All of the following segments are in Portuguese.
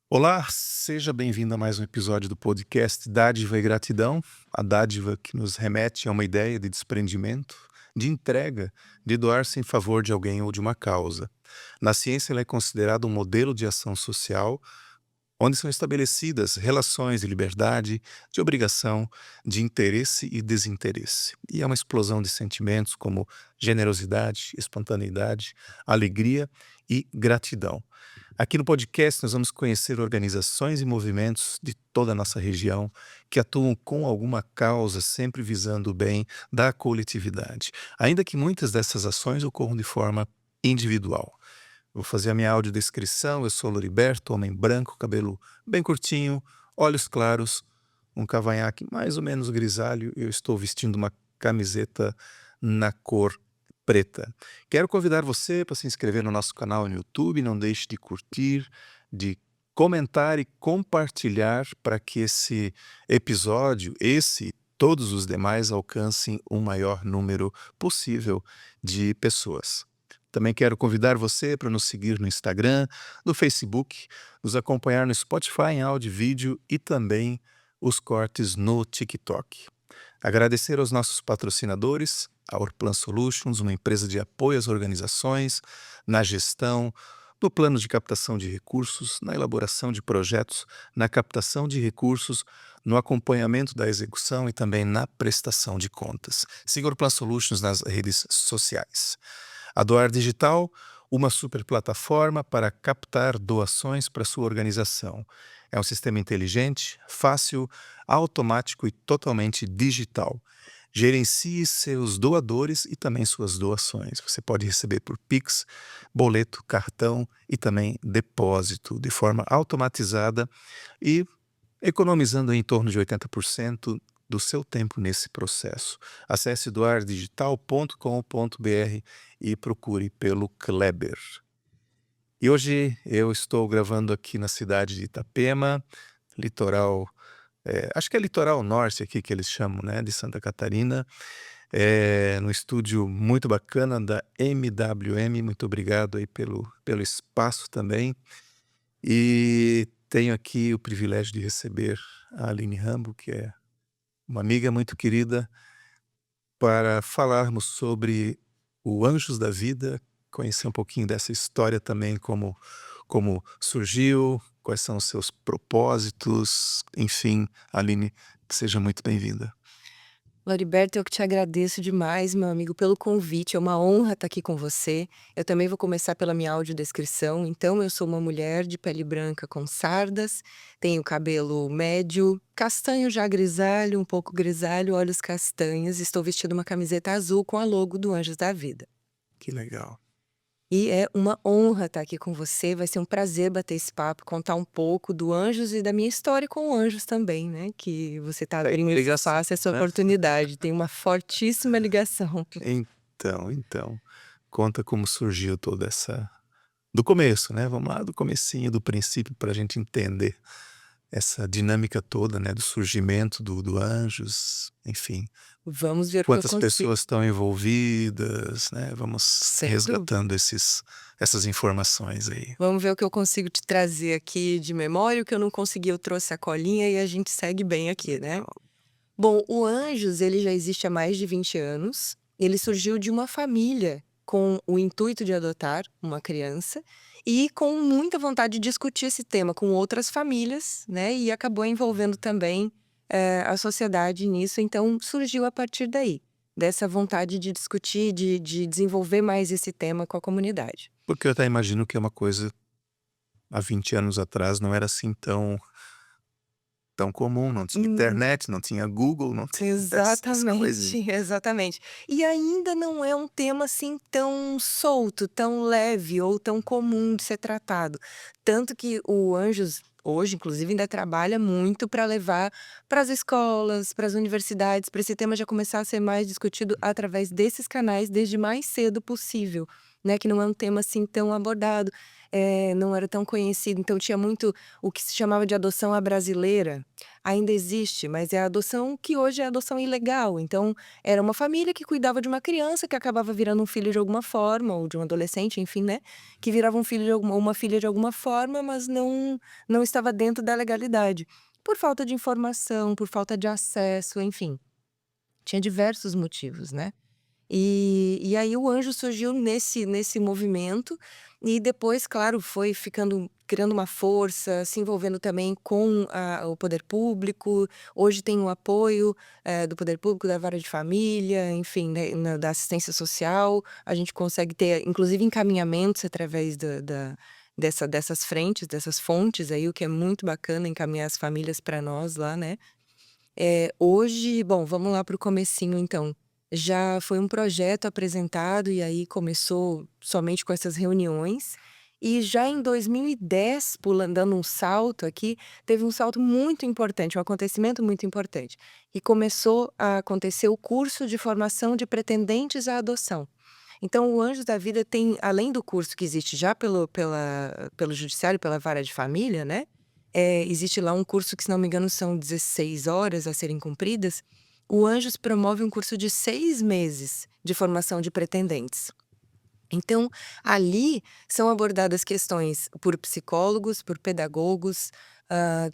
Olá, seja bem-vindo a mais um episódio do podcast Dádiva e Gratidão. A dádiva que nos remete a uma ideia de desprendimento, de entrega, de doar-se em favor de alguém ou de uma causa. Na ciência, ela é considerada um modelo de ação social onde são estabelecidas relações de liberdade, de obrigação, de interesse e desinteresse. E é uma explosão de sentimentos como generosidade, espontaneidade, alegria e gratidão. Aqui no podcast, nós vamos conhecer organizações e movimentos de toda a nossa região que atuam com alguma causa, sempre visando o bem da coletividade, ainda que muitas dessas ações ocorram de forma individual. Vou fazer a minha audiodescrição. Eu sou Loriberto, homem branco, cabelo bem curtinho, olhos claros, um cavanhaque mais ou menos grisalho. Eu estou vestindo uma camiseta na cor preta. Quero convidar você para se inscrever no nosso canal no YouTube. Não deixe de curtir, de comentar e compartilhar para que esse episódio, esse e todos os demais, alcancem o maior número possível de pessoas. Também quero convidar você para nos seguir no Instagram, no Facebook, nos acompanhar no Spotify em áudio e vídeo e também os cortes no TikTok. Agradecer aos nossos patrocinadores, a Orplan Solutions, uma empresa de apoio às organizações, na gestão, no plano de captação de recursos, na elaboração de projetos, na captação de recursos, no acompanhamento da execução e também na prestação de contas. Siga Orplan Solutions nas redes sociais. A Doar Digital, uma super plataforma para captar doações para sua organização. É um sistema inteligente, fácil, automático e totalmente digital. Gerencie seus doadores e também suas doações. Você pode receber por Pix, boleto, cartão e também depósito de forma automatizada e economizando em torno de 80% do seu tempo nesse processo. Acesse doardigital.com.br e procure pelo Kleber. E hoje eu estou gravando aqui na cidade de Itapema, litoral, acho que é litoral norte aqui que eles chamam, né, de Santa Catarina, no estúdio muito bacana da MWM. Muito obrigado aí pelo espaço também. E tenho aqui o privilégio de receber a Aline Rambo, que é uma amiga muito querida, para falarmos sobre o Anjos da Vida, conhecer um pouquinho dessa história também, como surgiu, quais são os seus propósitos, enfim. Aline, seja muito bem-vinda. Loriberto, eu que te agradeço demais, meu amigo, pelo convite. É uma honra estar aqui com você. Eu também vou começar pela minha audiodescrição. Então, eu sou uma mulher de pele branca com sardas, tenho cabelo médio, castanho já grisalho, um pouco grisalho, olhos castanhos. Estou vestindo uma camiseta azul com a logo do Anjos da Vida. Que legal. E é uma honra estar aqui com você. Vai ser um prazer bater esse papo, contar um pouco do Anjos e da minha história com o Anjos também, né? Que você está Tem abrindo esse ligação, espaço, essa né? oportunidade. Tem uma fortíssima ligação. Então, conta como surgiu toda essa do começo, né, vamos lá do comecinho, do princípio, para a gente entender essa dinâmica toda, né, do surgimento do Anjos, enfim. Vamos ver o que eu Quantas consigo. pessoas estão envolvidas, né, vamos Sem dúvida. resgatando essas informações aí. Vamos ver o que eu consigo te trazer aqui de memória, o que eu não consegui, eu trouxe a colinha e a gente segue bem aqui, né? Legal. Bom, o Anjos, ele já existe há mais de 20 anos. Ele surgiu de uma família com o intuito de adotar uma criança e com muita vontade de discutir esse tema com outras famílias, né? E acabou envolvendo também a sociedade nisso. Então, surgiu a partir daí, dessa vontade de discutir, de desenvolver mais esse tema com a comunidade. Porque eu até imagino que é uma coisa, há 20 anos atrás não era assim tão comum, não tinha internet, não tinha Google, não tinha essas coisas. Exatamente, exatamente. E ainda não é um tema, assim, tão solto, tão leve ou tão comum de ser tratado. Tanto que o Anjos, hoje, inclusive, ainda trabalha muito para levar para as escolas, para as universidades, para esse tema já começar a ser mais discutido através desses canais desde mais cedo possível, né, que não é um tema assim tão abordado, não era tão conhecido. Então tinha muito o que se chamava de adoção à brasileira, ainda existe, mas é a adoção que hoje é adoção ilegal. Então era uma família que cuidava de uma criança que acabava virando um filho de alguma forma, ou de um adolescente, enfim, né, que virava um filho de alguma uma filha de alguma forma, mas não estava dentro da legalidade. Por falta de informação, por falta de acesso, enfim, tinha diversos motivos, né. E aí o anjo surgiu nesse movimento, e depois, claro, foi ficando criando uma força, se envolvendo também com o poder público. Hoje tem o apoio, do poder público, da vara de família, enfim, né, da assistência social. A gente consegue ter, inclusive, encaminhamentos através dessas frentes, dessas fontes aí, o que é muito bacana, encaminhar as famílias para nós lá, né. Hoje, bom, vamos lá para o comecinho então. Já foi um projeto apresentado e aí começou somente com essas reuniões, e já em 2010, pulando dando um salto aqui, teve um salto muito importante, um acontecimento muito importante, e começou a acontecer o curso de formação de pretendentes à adoção. Então o Anjos da Vida tem, além do curso que existe já pelo judiciário, pela vara de família, né, existe lá um curso que, se não me engano, são 16 horas a serem cumpridas. O Anjos promove um curso de 6 meses de formação de pretendentes. Então, ali são abordadas questões por psicólogos, por pedagogos,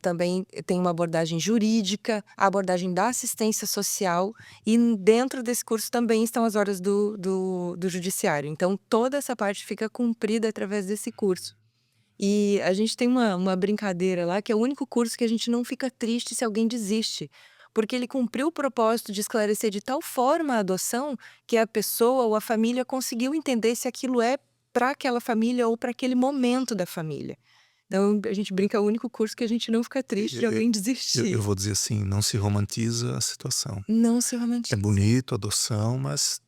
também tem uma abordagem jurídica, a abordagem da assistência social, e dentro desse curso também estão as horas do judiciário. Então toda essa parte fica cumprida através desse curso. E a gente tem uma brincadeira lá, que é o único curso que a gente não fica triste se alguém desiste, porque ele cumpriu o propósito de esclarecer de tal forma a adoção, que a pessoa ou a família conseguiu entender se aquilo é para aquela família ou para aquele momento da família. Então a gente brinca, é o único curso que a gente não fica triste de Eu alguém eu desistir. vou dizer assim, não se romantiza a situação. Não se É romantiza. bonito, adoção, mas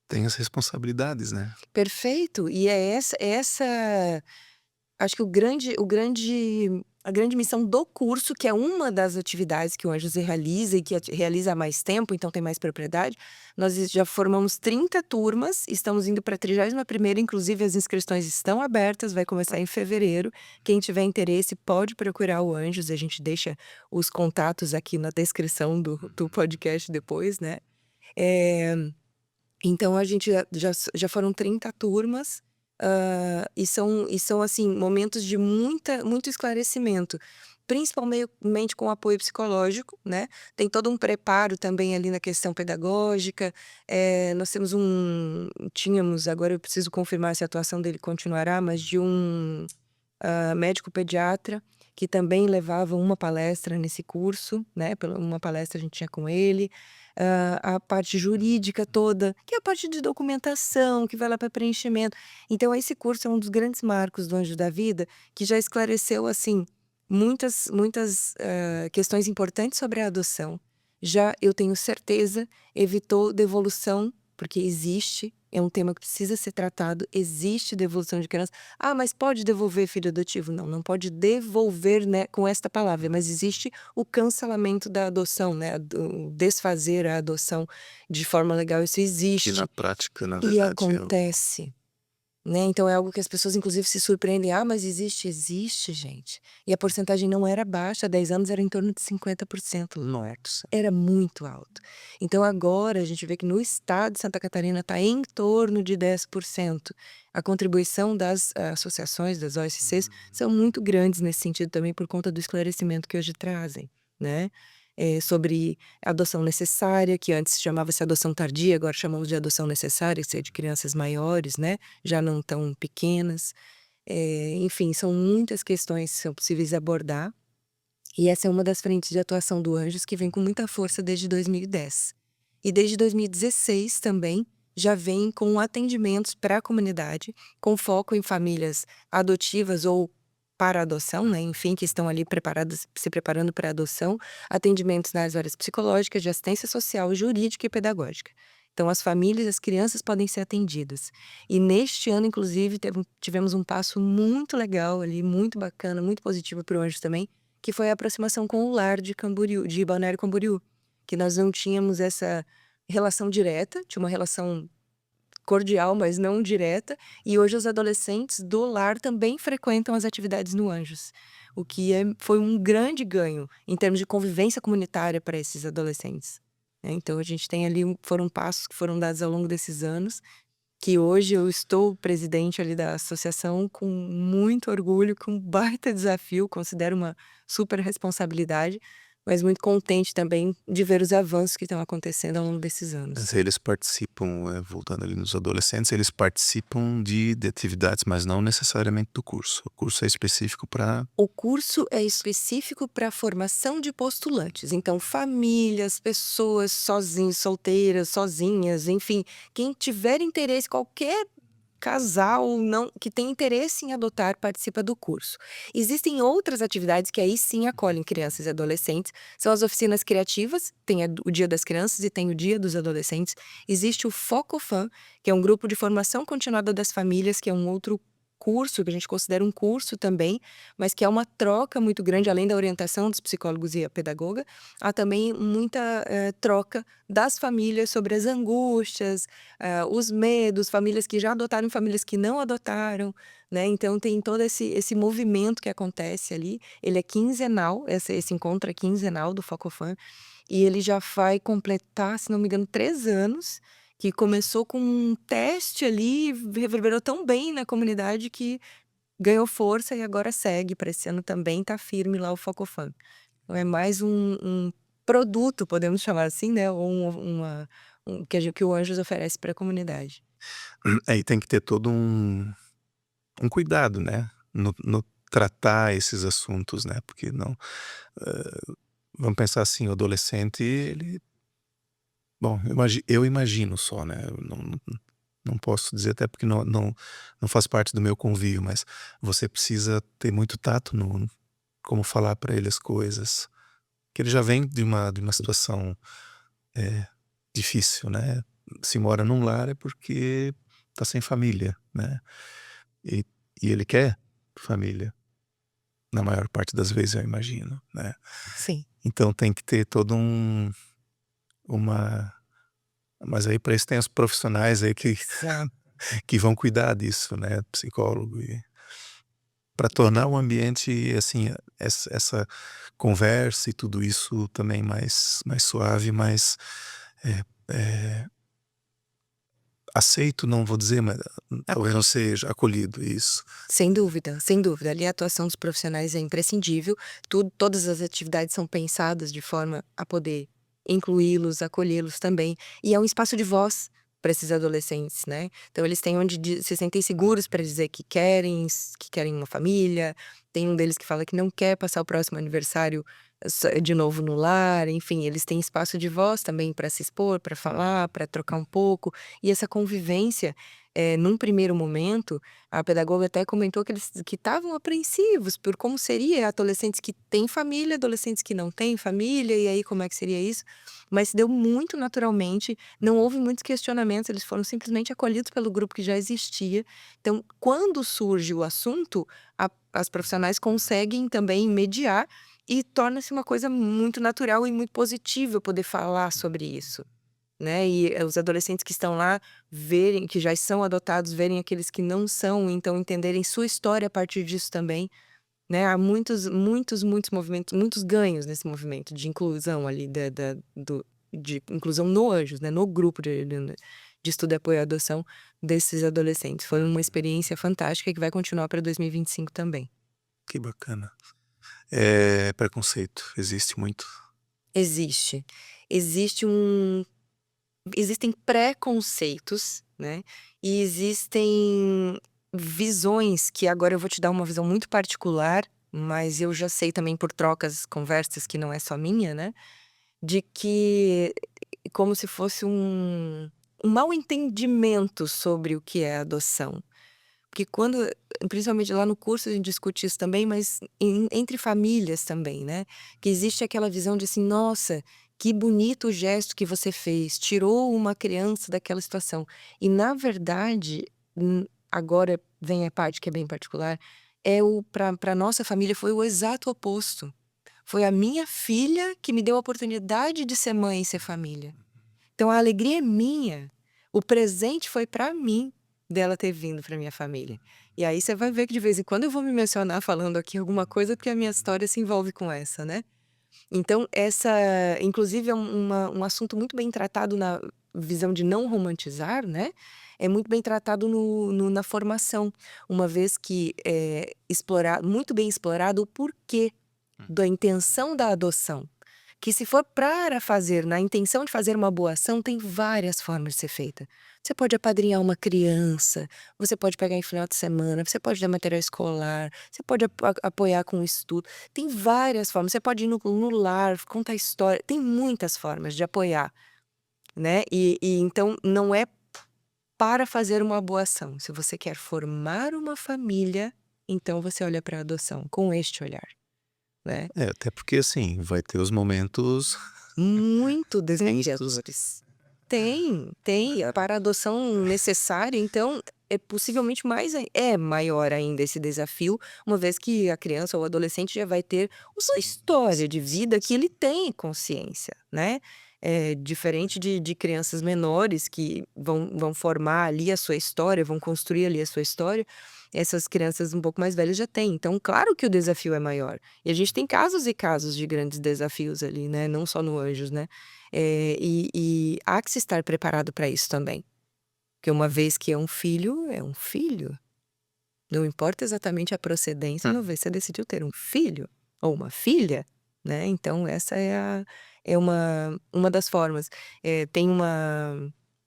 tem as responsabilidades, né. Perfeito, e é essa acho que a grande missão do curso, que é uma das atividades que o Anjos realiza e que realiza há mais tempo, então tem mais propriedade. Nós já formamos 30 turmas, estamos indo para a 31ª, inclusive as inscrições estão abertas, vai começar em fevereiro. Quem tiver interesse pode procurar o Anjos, a gente deixa os contatos aqui na descrição do podcast depois, né. Eh então a gente já foram 30 turmas, e são, assim, momentos de muito esclarecimento, principalmente com apoio psicológico, né. Tem todo um preparo também ali na questão pedagógica. Nós tínhamos, agora eu preciso confirmar se a atuação dele continuará, mas de um médico pediatra, que também levava uma palestra nesse curso, né, pela uma palestra a gente tinha com ele. A parte jurídica toda, que é a parte de documentação, que vai lá para preenchimento. Então esse curso é um dos grandes marcos do Anjo da Vida, que já esclareceu, assim, muitas questões importantes sobre a adoção. Já, eu tenho certeza, evitou devolução, porque existe, é um tema que precisa ser tratado, existe devolução de criança. "Ah, mas pode devolver filho adotivo?" Não, não pode devolver, né, com esta palavra, mas existe o cancelamento da adoção, né, o desfazer a adoção de forma legal, isso E na existe prática, na e verdade, eu acontece. Né, então é algo que as pessoas inclusive se surpreendem: "Ah, mas existe?" Existe, gente. E a porcentagem não era baixa, há 10 anos era em torno de 50%. Nossa, era muito alto. Então agora a gente vê que no estado de Santa Catarina está em torno de 10%. A contribuição das associações, das OSCs, são muito grandes nesse sentido também, por conta do esclarecimento que hoje trazem, né. Sobre adoção necessária, que antes chamava-se adoção tardia, agora chamamos de adoção necessária, que é de crianças maiores, né, já não tão pequenas. Enfim, são muitas questões que são possíveis abordar, e essa é uma das frentes de atuação do Anjos, que vem com muita força desde 2010. E desde 2016 também, já vem com atendimentos para a comunidade, com foco em famílias adotivas ou para adoção, né, enfim, que estão ali preparadas, se preparando para adoção, atendimentos nas áreas psicológicas, de assistência social, jurídica e pedagógica. Então as famílias, as crianças podem ser atendidas. E neste ano, inclusive, tivemos um passo muito legal ali, muito bacana, muito positivo para o Anjos também, que foi a aproximação com o lar de Camboriú, de Balneário Camboriú, que nós não tínhamos essa relação direta, tinha uma relação cordial, mas não direta, e hoje os adolescentes do lar também frequentam as atividades no Anjos, o que foi um grande ganho em termos de convivência comunitária para esses adolescentes, né. Então a gente tem ali foram passos que foram dados ao longo desses anos, que hoje eu estou presidente ali da associação com muito orgulho, com um baita desafio, considero uma super responsabilidade, mas muito contente também de ver os avanços que estão acontecendo ao longo desses anos. Mas eles participam, voltando ali nos adolescentes, eles participam de atividades, mas não necessariamente do curso. O curso é específico para. O curso é específico para formação de postulantes, então famílias, pessoas sozinhos, solteiras, sozinhas, enfim, quem tiver interesse, qualquer casal não que tem interesse em adotar participa do curso. Existem outras atividades que aí sim acolhem crianças e adolescentes, são as oficinas criativas, tem o Dia das Crianças e tem o Dia dos Adolescentes. Existe o Focofam, que é um grupo de formação continuada das famílias, que é um outro curso, que a gente considera um curso também, mas que é uma troca muito grande, além da orientação dos psicólogos e a pedagoga, há também muita troca das famílias sobre as angústias, os medos, famílias que já adotaram e famílias que não adotaram, né? Então tem todo esse movimento que acontece ali. Ele é quinzenal, esse encontro é quinzenal do Focofam, e ele já vai completar, se não me engano, 3 anos, que começou com um teste ali, reverberou tão bem na comunidade que ganhou força e agora segue. Para esse ano também tá firme lá o Focofam. Então é mais um produto, podemos chamar assim, né? Ou que o Anjos oferece para a comunidade. Aí tem que ter todo um cuidado, né, no tratar esses assuntos, né, porque não, vamos pensar assim, o adolescente ele bom, eu imagino só, né, eu não posso dizer até porque não faz parte do meu convívio, mas você precisa ter muito tato no como falar para ele as coisas, que ele já vem de uma situação, eh, difícil, né. Se mora num lar é porque tá sem família, né, e e ele quer família, na maior parte das vezes eu imagino, né. Sim. Então tem que ter todo uma mas aí para isso tem os profissionais aí que Exato. que vão cuidar disso, né, psicólogo e para tornar o ambiente, assim, essa conversa e tudo isso também mais suave, mais, eh eh, aceito, não vou dizer, mas talvez não seja acolhido, isso. Sem dúvida, sem dúvida. Ali a atuação dos profissionais é imprescindível. Todas as atividades são pensadas de forma a poder incluí-los, acolhê-los também. E é um espaço de voz para esses adolescentes, né? Então eles têm onde se sentem seguros para dizer que querem uma família. Tem um deles que fala que não quer passar o próximo aniversário de novo no lar. Enfim, eles têm espaço de voz também para se expor, para falar, para trocar um pouco. E essa convivência, num primeiro momento, a pedagoga até comentou que eles que estavam apreensivos por como seria adolescentes que têm família, adolescentes que não têm família, e aí como é que seria isso? Mas se deu muito naturalmente, não houve muitos questionamentos, eles foram simplesmente acolhidos pelo grupo que já existia. Então, quando surge o assunto, as profissionais conseguem também mediar e torna-se uma coisa muito natural e muito positiva poder falar sobre isso, né, e os adolescentes que estão lá verem que já são adotados, verem aqueles que não são, então entenderem sua história a partir disso também, né. Há muitos movimentos, muitos ganhos nesse movimento de inclusão ali de inclusão no Anjos, né, no grupo de estudo e apoio à adoção desses adolescentes. Foi uma experiência fantástica que vai continuar para 2025 também. Que bacana. Preconceito, existe muito. Existe. Existe um Existem preconceitos, né, e existem visões que agora eu vou te dar uma visão muito particular, mas eu já sei também por trocas, conversas que não é só minha, né, de que como se fosse um mal entendimento sobre o que é adoção. Porque quando principalmente lá no curso a gente discute isso também, mas entre famílias também, né, que existe aquela visão de assim: "Nossa, que bonito o gesto que você fez, tirou uma criança daquela situação". E na verdade, agora vem a parte que é bem particular, é o para nossa família foi o exato oposto. Foi a minha filha que me deu a oportunidade de ser mãe e ser família. Então a alegria é minha. O presente foi para mim dela ter vindo para minha família. E aí você vai ver que de vez em quando eu vou me mencionar falando aqui alguma coisa, porque a minha história se envolve com essa, né? Então, inclusive, é um assunto muito bem tratado na visão de não romantizar, né? É muito bem tratado na formação, uma vez que é muito bem explorado o porquê da intenção da adoção. Que se for para fazer, na intenção de fazer uma boa ação, tem várias formas de ser feita. Você pode apadrinhar uma criança, você pode pegar em final de semana, você pode dar material escolar, você pode apoiar com o estudo. Tem várias formas. Você pode ir no lar, contar história. Tem muitas formas de apoiar, né? E então não é para fazer uma boa ação. Se você quer formar uma família, então você olha para a adoção com este olhar, né? Até porque, assim, vai ter os momentos. Muito desafiadores. Tem. Para a adoção necessária, então, é possivelmente maior ainda esse desafio, uma vez que a criança ou o adolescente já vai ter a sua história de vida que ele tem consciência, né? Diferente de crianças menores que vão formar ali a sua história, vão construir ali a sua história, essas crianças um pouco mais velhas já têm. Então, claro que o desafio é maior. E a gente tem casos e casos de grandes desafios ali, né? Não só no Anjos, né? E há que se estar preparado para isso também. Porque uma vez que é um filho. Não importa exatamente a procedência, uma vez que você decidiu ter um filho ou uma filha, né? Então, essa é uma das formas. Tem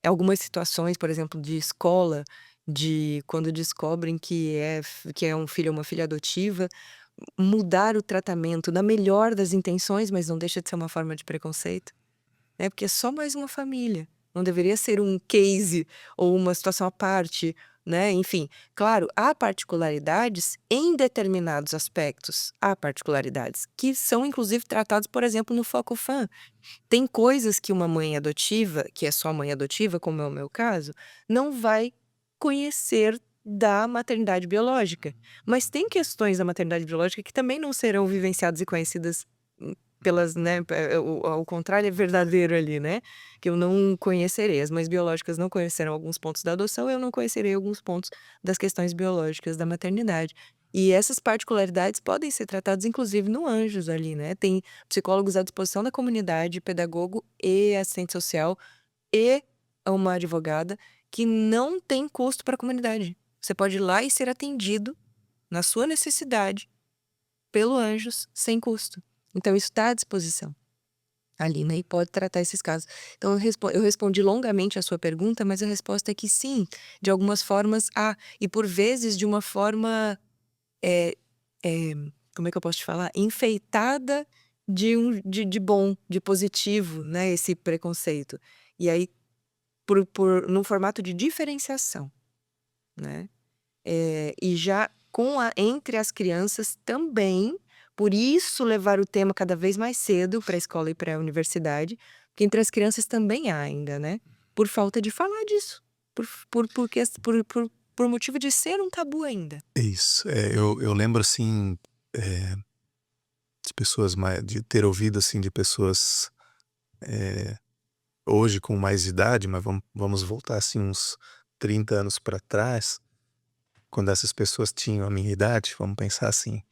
algumas situações, por exemplo, de escola, de quando descobrem que é um filho ou uma filha adotiva, mudar o tratamento na melhor das intenções, mas não deixa de ser uma forma de preconceito, né? Porque é só mais uma família. Não deveria ser um case ou uma situação à parte, né? Enfim, claro, há particularidades em determinados aspectos. Há particularidades que são, inclusive, tratados, por exemplo, no Foco Fan. Tem coisas que uma mãe adotiva, que é só mãe adotiva, como é o meu caso, não vai conhecer da maternidade biológica. Mas tem questões da maternidade biológica que também não serão vivenciadas e conhecidas pelas, né, ao contrário é verdadeiro ali, né, que eu não conhecerei. As mães biológicas não conhecerão alguns pontos da adoção, eu não conhecerei alguns pontos das questões biológicas da maternidade. E essas particularidades podem ser tratadas, inclusive, no Anjos ali, né? Tem psicólogos à disposição da comunidade, pedagogo e assistente social e uma advogada que não tem custo para a comunidade. Você pode ir lá e ser atendido na sua necessidade pelo Anjos sem custo. Então, isso está à disposição ali, né? E pode tratar esses casos. Então, eu respondi longamente a sua pergunta, mas a resposta é que sim, de algumas formas há. E por vezes de uma forma, é, é, como é que eu posso te falar? Enfeitada de bom, de positivo, né? Esse preconceito. E aí, num formato de diferenciação, né? E já entre as crianças também, por isso levar o tema cada vez mais cedo para a escola e para a universidade, porque entre as crianças também há ainda, né? Por falta de falar disso, por motivo de ser um tabu ainda. É isso. Eu lembro, assim, de pessoas de ter ouvido, assim, de pessoas hoje com mais idade, mas vamos voltar, assim, uns 30 anos para trás, quando essas pessoas tinham a minha idade, vamos pensar assim,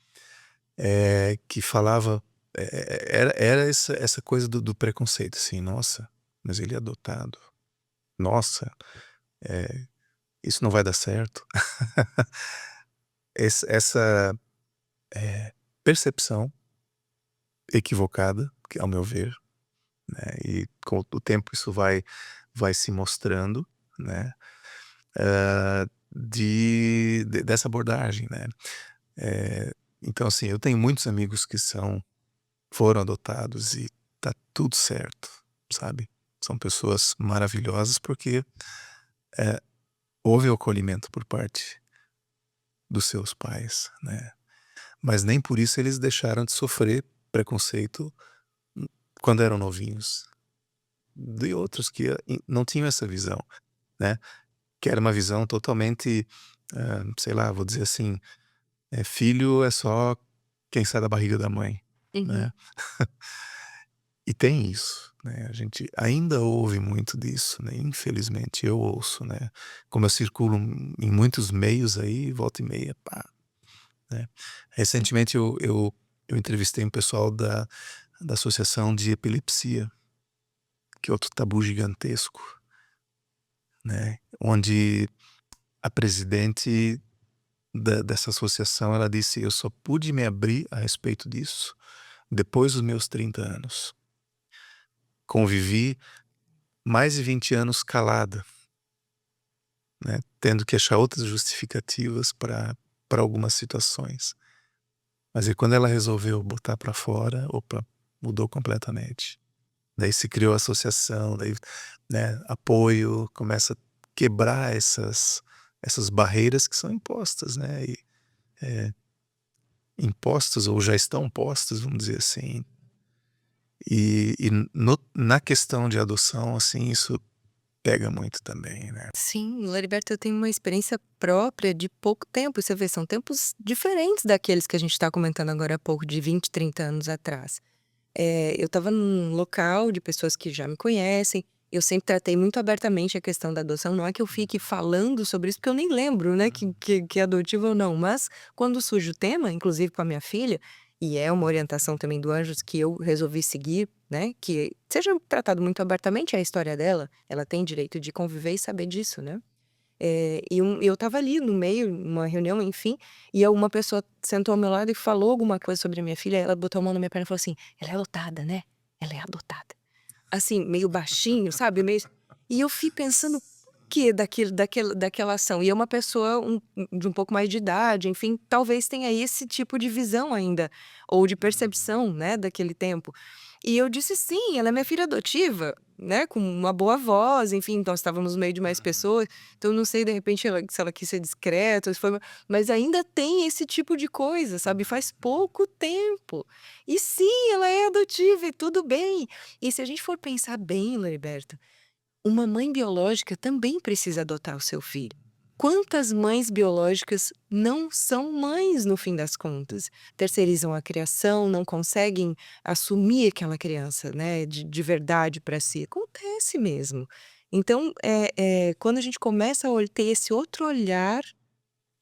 que falava, era essa coisa do preconceito, assim: "Nossa, mas ele é adotado. Nossa, eh, isso não vai dar certo". Essa, percepção equivocada, que ao meu ver, né, e com o tempo isso vai se mostrando, né, dessa abordagem, né. Então, assim, eu tenho muitos amigos que foram adotados e tá tudo certo, sabe. São pessoas maravilhosas porque, houve o acolhimento por parte dos seus pais, né. Mas nem por isso eles deixaram de sofrer preconceito quando eram novinhos, de outros que não tinham essa visão, né, que era uma visão totalmente, sei lá, vou dizer assim, filho é só quem sai da barriga da mãe, Uhum. né. E tem isso, né, a gente ainda ouve muito disso, né, infelizmente eu ouço, né, como eu circulo em muitos meios aí, volta e meia, pá, né. Recentemente eu entrevistei um pessoal da associação de epilepsia, que é outro tabu gigantesco, né, onde a presidente dessa associação, ela disse: "Eu só pude me abrir a respeito disso depois dos meus 30 anos. Convivi mais de 20 anos calada, né, tendo que achar outras justificativas para algumas situações. Mas aí quando ela resolveu botar para fora, opa, mudou completamente. Daí se criou a associação, daí, né, apoio, começa a quebrar essas barreiras que são impostas, né, eh, impostas ou já estão postas, vamos dizer assim. E no na questão de adoção, assim, isso pega muito também, né. Sim, Loriberto, eu tenho uma experiência própria de pouco tempo, você vê, são tempos diferentes daqueles que a gente está comentando agora há pouco, de 20, 30 anos atrás. Eu estava num local de pessoas que já me conhecem, eu sempre tratei muito abertamente a questão da adoção, não é que eu fique falando sobre isso, porque eu nem lembro, né, que é adotivo ou não, mas quando surge o tema, inclusive com a minha filha, e é uma orientação também do Anjos que eu resolvi seguir, né, que seja tratado muito abertamente a história dela, ela tem direito de conviver e saber disso, né. Eu estava ali no meio, numa reunião, enfim, e aí uma pessoa sentou ao meu lado e falou alguma coisa sobre a minha filha, ela botou a mão na minha perna e falou assim: "Ela é adotada, né? Ela é adotada". Assim, meio baixinho, sabe, meio e eu fui pensando, por que daquela ação? E é uma pessoa de um pouco mais de idade, enfim, talvez tenha esse tipo de visão ainda, ou de percepção, né, daquele tempo. E eu disse: "Sim, ela é minha filha adotiva", né, com uma boa voz, enfim, nós estávamos no meio de mais pessoas, então eu não sei, de repente, se ela quis ser discreta, se foi mas ainda tem esse tipo de coisa, sabe, faz pouco tempo. E sim, ela é adotiva e tudo bem. E se a gente for pensar bem, Loriberto, uma mãe biológica também precisa adotar o seu filho. Quantas mães biológicas não são mães no fim das contas? Terceirizam a criação, não conseguem assumir aquela criança, né, de verdade para si. Acontece mesmo. Então, quando a gente começa a ter esse outro olhar,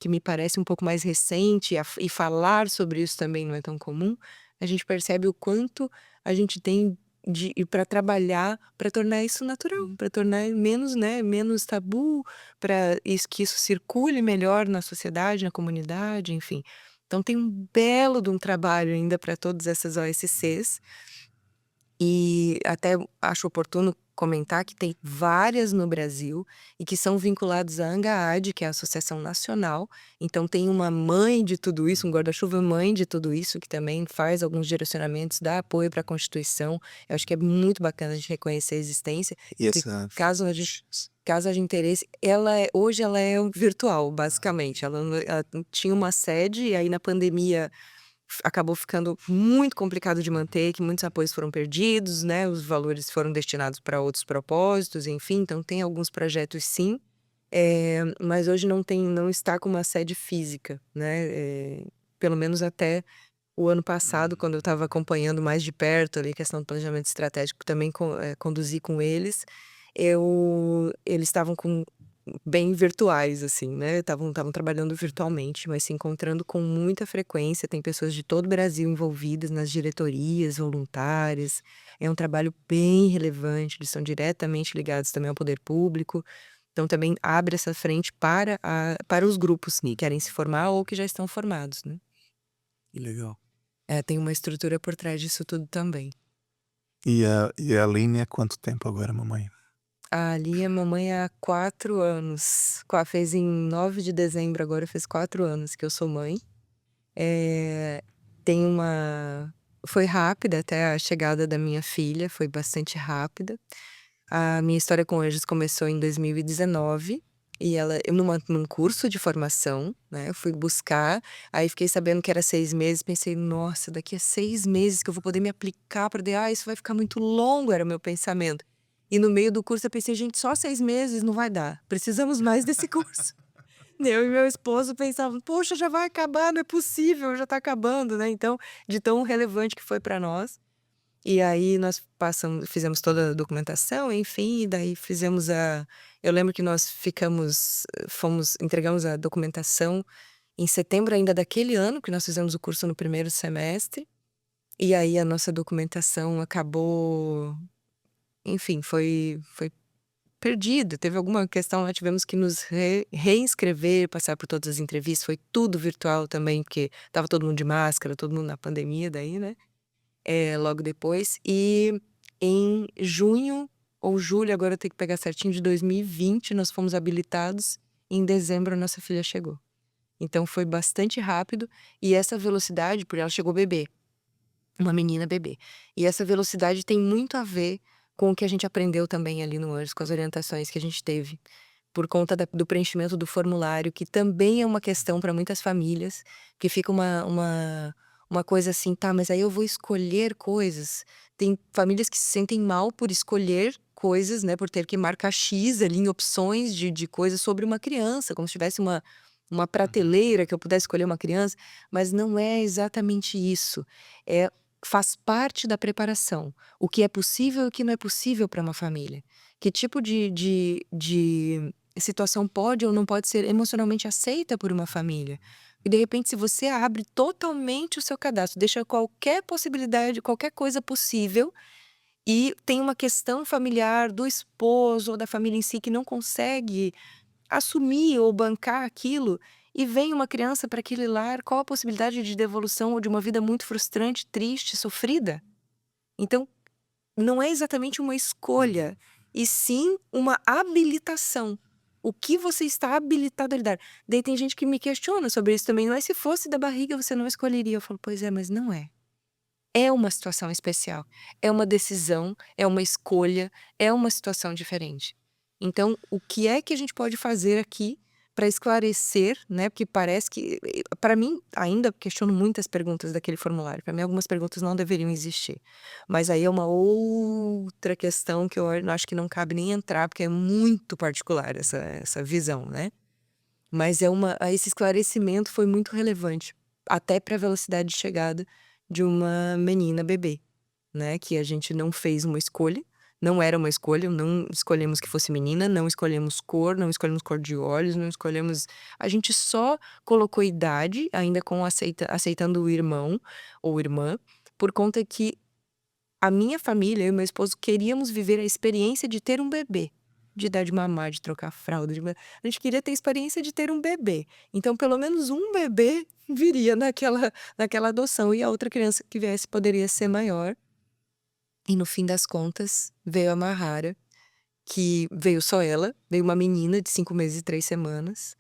que me parece um pouco mais recente, e falar sobre isso também não é tão comum, a gente percebe o quanto a gente tem de para trabalhar para tornar isso natural, para tornar menos, né, menos tabu, para que isso circule melhor na sociedade, na comunidade, enfim. Então tem um belo de um trabalho ainda para todas essas OSCs, e até acho oportuno comentar que tem várias no Brasil e que são vinculados à ANGAAD, que é a Associação Nacional. Então tem uma mãe de tudo isso, um guarda-chuva mãe de tudo isso, que também faz alguns direcionamentos, dá apoio para a Constituição. Eu acho que é muito bacana a gente reconhecer a existência. E E essa caso a gente caso haja interesse, hoje ela é virtual, basicamente. Ela tinha uma sede e aí na pandemia acabou ficando muito complicado de manter, que muitos apoios foram perdidos, né, os valores foram destinados para outros propósitos, enfim, então tem alguns projetos sim, mas hoje não está com uma sede física, né, pelo menos até o ano passado, quando eu estava acompanhando mais de perto ali, questão do planejamento estratégico, também conduzi com eles, eles estavam bem virtuais, assim, né, estavam trabalhando virtualmente, mas se encontrando com muita frequência, tem pessoas de todo o Brasil envolvidas nas diretorias voluntárias, é um trabalho bem relevante, eles são diretamente ligados também ao poder público, então também abre essa frente para os grupos que querem se formar ou que já estão formados, né. Que legal. Tem uma estrutura por trás disso tudo também. E a Aline há quanto tempo agora, mamãe? A Lia é mamãe há 4 anos, fez em 9 de dezembro agora, fez 4 anos que eu sou mãe. Eh, tem uma Foi rápida até a chegada da minha filha, foi bastante rápida. A minha história com anjos começou em 2019, e eu num curso de formação, né, eu fui buscar, aí fiquei sabendo que era 6 meses, pensei: "Nossa, daqui a 6 meses que eu vou poder me aplicar para isso vai ficar muito longo", era o meu pensamento. E no meio do curso eu pensei: "Gente, só 6 meses não vai dar, precisamos mais desse curso". Eu e meu esposo pensavam: "Poxa, já vai acabar, não é possível, já tá acabando", né, então, de tão relevante que foi para nós. E aí nós fizemos toda a documentação, enfim, e daí fizemos eu lembro que nós entregamos a documentação em setembro ainda daquele ano, que nós fizemos o curso no primeiro semestre, e aí a nossa documentação acabou, enfim, foi perdida. Teve alguma questão lá, tivemos que nos reinscrever, passar por todas as entrevistas, foi tudo virtual também, porque estava todo mundo de máscara, todo mundo na pandemia daí, né? Logo depois. E em junho ou julho, agora eu tenho que pegar certinho, de 2020, nós fomos habilitados. E em dezembro, a nossa filha chegou. Então foi bastante rápido. E essa velocidade, porque ela chegou bebê, uma menina bebê. E essa velocidade tem muito a ver com o que a gente aprendeu também ali no Anjos, com as orientações que a gente teve. Por conta do preenchimento do formulário, que também é uma questão para muitas famílias, que fica uma coisa assim, tá, mas aí eu vou escolher coisas. Tem famílias que se sentem mal por escolher coisas, né, por ter que marcar X ali em opções de coisas sobre uma criança, como se tivesse uma prateleira que eu pudesse escolher uma criança, mas não é exatamente isso. É, faz parte da preparação. O que é possível e o que não é possível para uma família. Que tipo de situação pode ou não pode ser emocionalmente aceita por uma família. E de repente, se você abre totalmente o seu cadastro, deixa qualquer possibilidade, qualquer coisa possível, e tem uma questão familiar do esposo ou da família em si que não consegue assumir ou bancar aquilo, e vem uma criança para aquele lar, qual a possibilidade de devolução ou de uma vida muito frustrante, triste, sofrida? Então, não é exatamente uma escolha, e sim uma habilitação. O que você está habilitado a lidar? Daí tem gente que me questiona sobre isso também. Mas se fosse da barriga, você não escolheria. Eu falo, pois é, mas não é. É uma situação especial. É uma decisão, é uma escolha, é uma situação diferente. Então, o que é que a gente pode fazer aqui para esclarecer, né? Porque parece que, para mim, ainda questiono muitas perguntas daquele formulário. Para mim, algumas perguntas não deveriam existir. Mas aí é uma outra questão que eu acho que não cabe nem entrar, porque é muito particular essa visão, né? Mas esse esclarecimento foi muito relevante, até para a velocidade de chegada de uma menina bebê, né? Que a gente não fez uma escolha, não era uma escolha, não escolhemos que fosse menina, não escolhemos cor, não escolhemos cor de olhos, não escolhemos. A gente só colocou idade, ainda aceitando o irmão ou irmã, por conta que a minha família, eu e meu esposo, queríamos viver a experiência de ter um bebê, de dar de mamar, de trocar fralda, a gente queria ter a experiência de ter um bebê. Então, pelo menos um bebê viria naquela adoção, e a outra criança que viesse poderia ser maior. E no fim das contas, veio a Mahara, que veio só ela, veio uma menina de 5 meses e 3 semanas,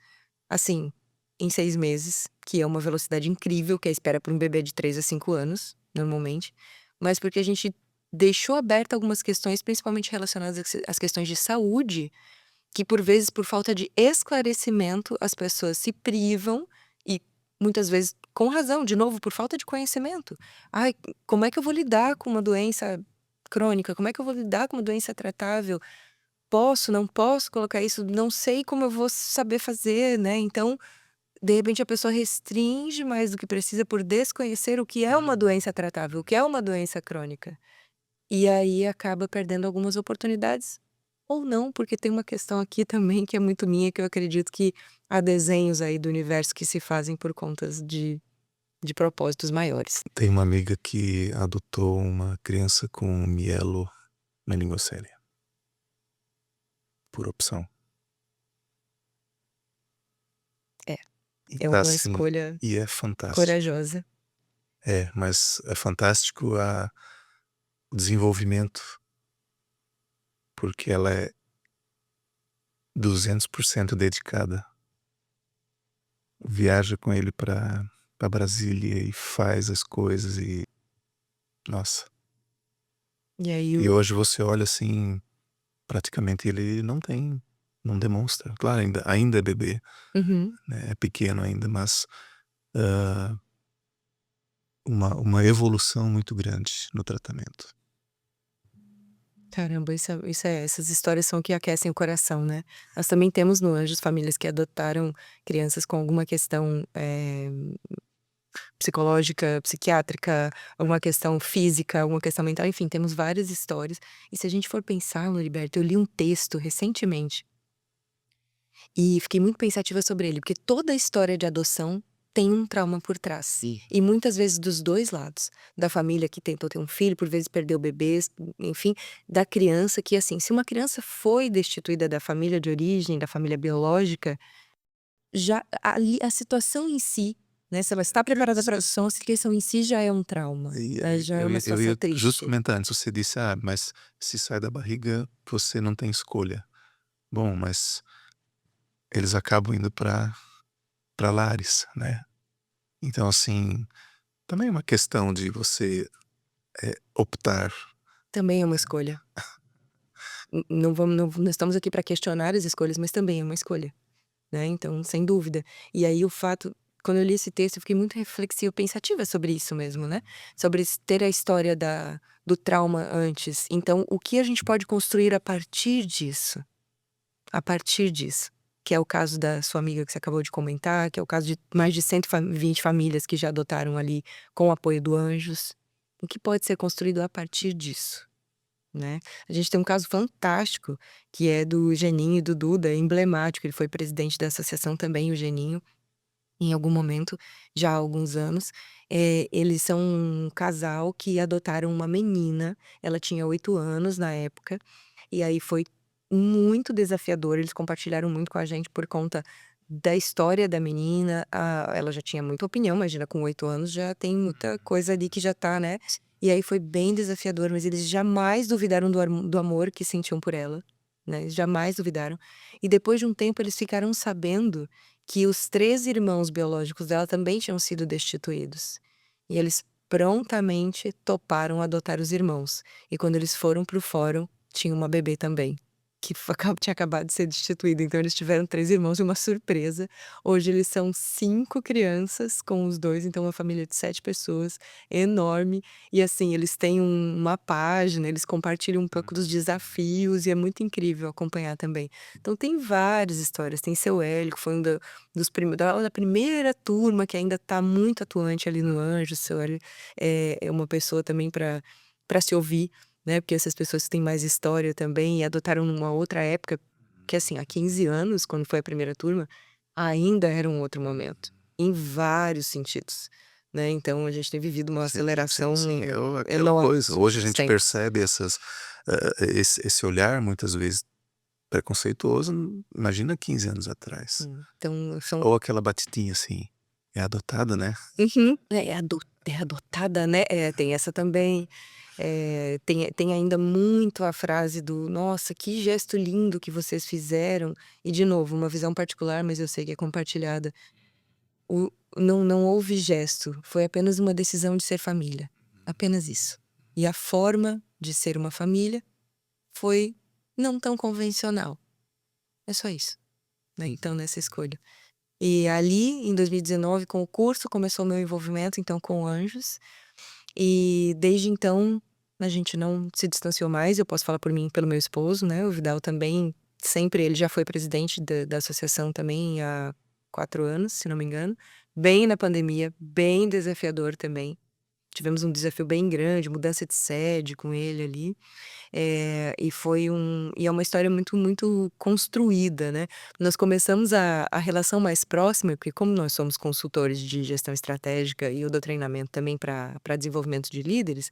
assim, em 6 meses, que é uma velocidade incrível, que é a espera para um bebê de 3 a 5 anos, normalmente, mas porque a gente deixou aberta algumas questões, principalmente relacionadas às questões de saúde, que por vezes, por falta de esclarecimento, as pessoas se privam, e muitas vezes com razão, de novo, por falta de conhecimento. Ai, como é que eu vou lidar com uma doença crônica? Como é que eu vou lidar com uma doença tratável? Posso, não posso colocar isso? Não sei como eu vou saber fazer, né? Então, de repente, a pessoa restringe mais do que precisa por desconhecer o que é uma doença tratável, o que é uma doença crônica. E aí acaba perdendo algumas oportunidades, ou não, porque tem uma questão aqui também que é muito minha, que eu acredito que há desenhos aí do universo que se fazem por contas de propósitos maiores. Tem uma amiga que adotou uma criança com mielo na língua séria, por opção. É, E é tá uma assim, escolha e é fantástico. corajosa. Mas é fantástico o desenvolvimento, porque ela é 200% dedicada. Viaja com ele pra Brasília e faz as coisas e nossa. E aí E hoje você olha assim, praticamente ele não demonstra. Claro, ainda é bebê, Uhum. né, é pequeno ainda, mas, hã, uma evolução muito grande no tratamento. Caramba, essas histórias são o que aquecem o coração, né. Nós também temos no Anjos famílias que adotaram crianças com alguma questão, psicológica, psiquiátrica, alguma questão física, alguma questão mental, enfim, temos várias histórias. E se a gente for pensar, Loriberto, eu li um texto recentemente e fiquei muito pensativa sobre ele, porque toda história de adoção tem um trauma por trás. E muitas vezes dos dois lados. Da família que tentou ter um filho, por vezes perdeu bebês, enfim, da criança que, assim, se uma criança foi destituída da família de origem, da família biológica, já ali a situação em si, né, se ela está preparada para a adoção, a situação em si já é um trauma, E né, já é eu uma ia situação justo triste. comentar antes, você disse: "Ah, mas se sai da barriga, você não tem escolha". Bom, mas eles acabam indo para lares, né. Então, assim, também é uma questão de você, optar. Também é uma escolha. Não estamos aqui para questionar as escolhas, mas também é uma escolha, né, então sem dúvida. E aí o fato quando eu li esse texto eu fiquei muito reflexiva, pensativa sobre isso mesmo, né, sobre ter a história do trauma antes, então o que a gente pode construir a partir disso, que é o caso da sua amiga que você acabou de comentar, que é o caso de mais de 120 famílias que já adotaram ali com o apoio do Anjos, o que pode ser construído a partir disso? Né. A gente tem um caso fantástico, que é do Geninho e do Duda, emblemático, ele foi presidente da associação também, o Geninho, em algum momento, já há alguns anos. Eles são um casal que adotaram uma menina, ela tinha 8 anos na época, e aí foi muito desafiador, eles compartilharam muito com a gente por conta da história da menina, ela já tinha muita opinião, imagina com 8 anos já tem muita coisa ali que já tá, né. E aí foi bem desafiador, mas eles jamais duvidaram do amor que sentiam por ela, né, jamais duvidaram. E depois de um tempo eles ficaram sabendo que os 3 irmãos biológicos dela também tinham sido destituídos. E eles prontamente toparam adotar os irmãos. E quando eles foram para o fórum, tinha uma bebê também, que tinha acabado de ser destituída. Então eles tiveram 3 irmãos e uma surpresa. Hoje eles são 5 crianças com os 2, então uma família de 7 pessoas, enorme. E assim, eles têm uma página, eles compartilham um pouco dos desafios e é muito incrível acompanhar também. Então tem várias histórias, tem seu Hélio, que foi um dos da primeira turma que ainda está muito atuante ali no Anjo, seu Hélio é uma pessoa também para se ouvir, né, porque essas pessoas que têm mais história também e adotaram numa outra época, que assim, há 15 anos, quando foi a primeira turma, ainda era um outro momento, em vários sentidos, né, então a gente tem vivido uma Sim, sim, aceleração sim, é aquela enorme, coisa, hoje a gente sempre. percebe esse olhar muitas vezes preconceituoso, imagina 15 anos atrás. Então são Ou aquela batidinha assim: "É adotada, né?". uhum. É adotada, né, tem essa também. Tem ainda muito a frase do: "Nossa, que gesto lindo que vocês fizeram", e de novo, uma visão particular, mas eu sei que é compartilhada. O não houve gesto, foi apenas uma decisão de ser família, apenas isso. E a forma de ser uma família foi não tão convencional, é só isso, né, então nessa escolha. E ali, em 2019, com o curso, começou o meu envolvimento, então, com Anjos, e desde então a gente não se distanciou mais, eu posso falar por mim e pelo meu esposo, né, o Vidal também, sempre ele já foi presidente da associação também há 4 anos, se não me engano, bem na pandemia, bem desafiador também. Tivemos um desafio bem grande, mudança de sede com ele ali. E é uma história muito, muito construída, né. Nós começamos a relação mais próxima, porque como nós somos consultores de gestão estratégica e eu dou treinamento também para desenvolvimento de líderes,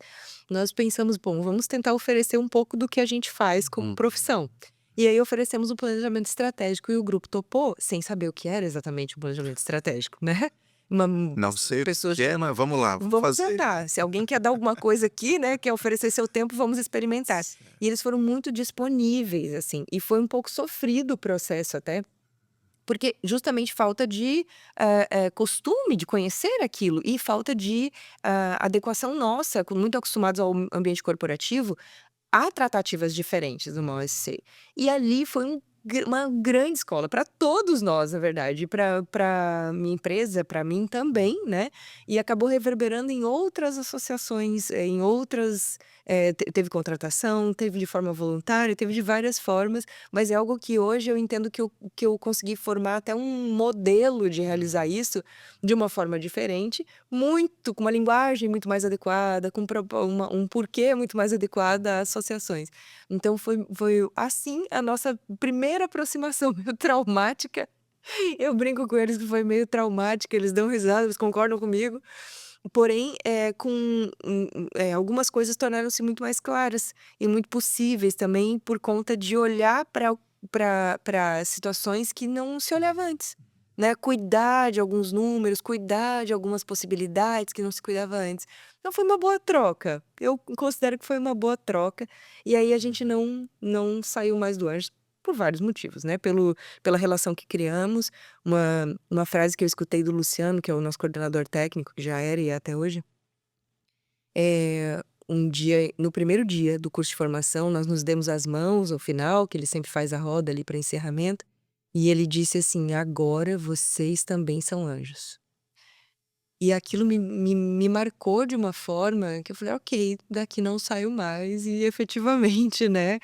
nós pensamos: "Bom, vamos tentar oferecer um pouco do que a gente faz como profissão". E aí oferecemos um planejamento estratégico e o grupo topou, sem saber o que era exatamente um planejamento estratégico, né. Uma Não sei o pessoas que é, mas vamos lá, vamos Vamos fazer. tentar, se alguém quer dar alguma coisa aqui, né, quer oferecer seu tempo, vamos experimentar. E Certo. eles foram muito disponíveis, assim, e foi um pouco sofrido o processo até, porque justamente falta de, costume de conhecer aquilo e falta de, adequação nossa, muito acostumados ao ambiente corporativo, há tratativas diferentes no OSC. E ali foi um uma grande escola para todos nós, na verdade, para minha empresa, para mim também, né, e acabou reverberando em outras associações, em outras, teve contratação, teve de forma voluntária, teve de várias formas, mas é algo que hoje eu entendo que eu consegui formar até um modelo de realizar isso de uma forma diferente, muito com uma linguagem muito mais adequada, com um porquê muito mais adequado às associações. Então foi assim a nossa primeira aproximação, meio traumática. Eu brinco com eles que foi meio traumática, eles dão risada, eles concordam comigo. Porém, algumas coisas tornaram-se muito mais claras e muito possíveis também por conta de olhar para situações que não se olhava antes, né, cuidar de alguns números, cuidar de algumas possibilidades que não se cuidava antes. Então foi uma boa troca, eu considero que foi uma boa troca, e aí a gente não saiu mais do Anjos por vários motivos, né, pela relação que criamos, uma frase que eu escutei do Luciano, que é o nosso coordenador técnico, que já era e é até hoje, um dia no primeiro dia do curso de formação, nós nos demos as mãos ao final, que ele sempre faz a roda ali para encerramento, e ele disse assim: "Agora vocês também são anjos". E aquilo me marcou de uma forma que eu falei: "Ok, daqui não saio mais", e efetivamente, né,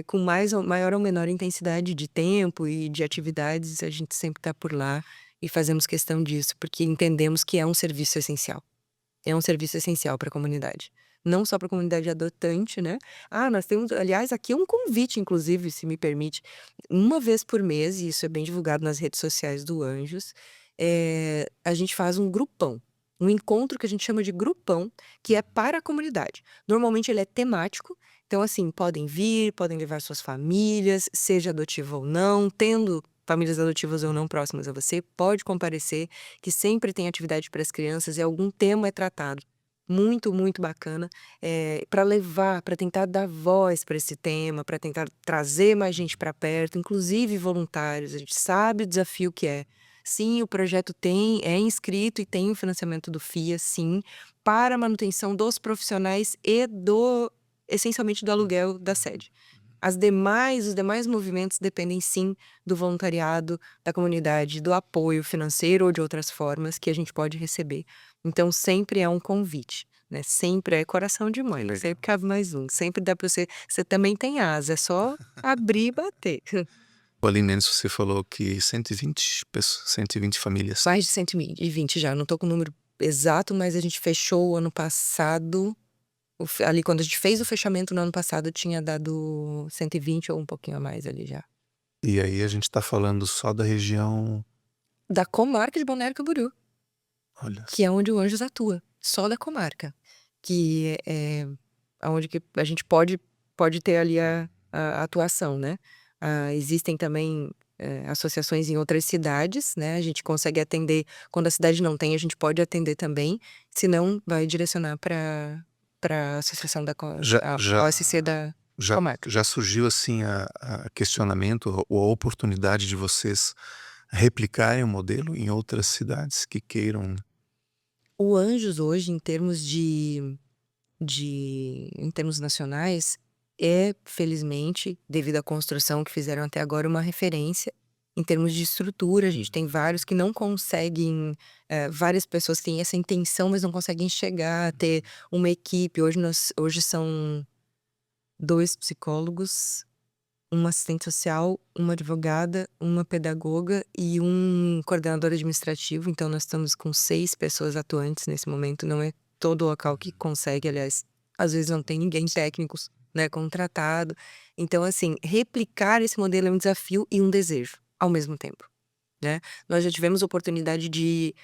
com mais ou maior ou menor intensidade de tempo e de atividades, a gente sempre está por lá e fazemos questão disso, porque entendemos que é um serviço essencial. É um serviço essencial para a comunidade. Não só para a comunidade adotante, né. Nós temos aliás, aqui é um convite inclusive, se me permite, uma vez por mês, e isso é bem divulgado nas redes sociais do Anjos, a gente faz um grupão, um encontro que a gente chama de grupão, que é para a comunidade. Normalmente ele é temático, então assim, podem vir, podem levar suas famílias, seja adotivo ou não, tendo famílias adotivas ou não próximas a você, pode comparecer, que sempre tem atividade para as crianças e algum tema é tratado. Muito, muito bacana, para levar, para tentar dar voz para esse tema, para tentar trazer mais gente para perto, inclusive voluntários, a gente sabe o desafio que é. Sim, o projeto é inscrito e tem o financiamento do FIA, sim, para a manutenção dos profissionais e essencialmente do aluguel da sede. Os demais movimentos dependem sim do voluntariado, da comunidade, do apoio financeiro ou de outras formas que a gente pode receber. Então sempre é um convite, né, sempre é coração de mãe, Legal. sempre cabe mais um, sempre dá para você também tem asa, é só abrir e bater. O Aline, antes você falou que 120 pessoas, 120 famílias. Mais de 120 já, não tô com o número exato, mas a gente fechou o ano passado, ali quando a gente fez o fechamento no ano passado tinha dado 120 ou um pouquinho a mais ali já. E aí a gente tá falando só da região. Da comarca de Balneário Camboriú, Olha que só. é onde o Anjos atua, só da comarca, que é aonde que a gente pode ter ali a atuação, né. Existem também, associações em outras cidades, né, a gente consegue atender quando a cidade não tem, a gente pode atender também, se não vai direcionar para a associação da Já a já OSC da já comarca. já surgiu, assim, a questionamento ou a oportunidade de vocês replicarem o modelo em outras cidades que queiram. O Anjos hoje, em termos em termos nacionais, é, felizmente, devido à construção que fizeram até agora, uma referência em termos de estrutura. A gente tem vários que não conseguem, várias pessoas que têm essa intenção, mas não conseguem chegar a ter uma equipe. Hoje são 2 psicólogos, uma assistente social, uma advogada, uma pedagoga e um coordenador administrativo, então nós estamos com 6 pessoas atuantes nesse momento, não é todo local que consegue, aliás, às vezes não tem ninguém técnicos, né, contratado. Então assim, replicar esse modelo é um desafio e um desejo, ao mesmo tempo, né. Nós já tivemos oportunidade de,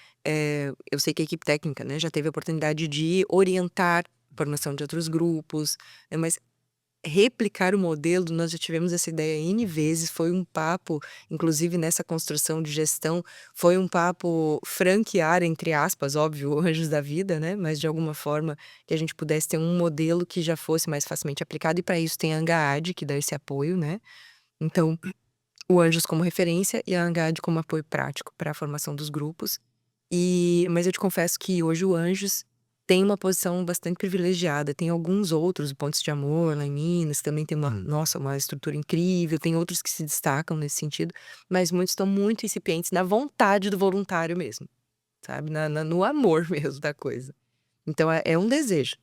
eu sei que a equipe técnica, né, já teve a oportunidade de orientar formação de outros grupos, mas replicar o modelo, nós já tivemos essa ideia N vezes, foi um papo, inclusive nessa construção de gestão, foi um papo franquear, entre aspas, óbvio, o Anjos da Vida, né, mas de alguma forma que a gente pudesse ter um modelo que já fosse mais facilmente aplicado, e para isso tem a Angaad, que dá esse apoio, né. Então, o Anjos como referência e a Angaad como apoio prático para a formação dos grupos. Mas eu te confesso que hoje o Anjos tem uma posição bastante privilegiada. Tem alguns outros, o Pontes de Amor, lá em Minas, também tem nossa, uma estrutura incrível. Tem outros que se destacam nesse sentido, mas muitos estão muito incipientes na vontade do voluntário mesmo, sabe? No amor mesmo da coisa. Então é um desejo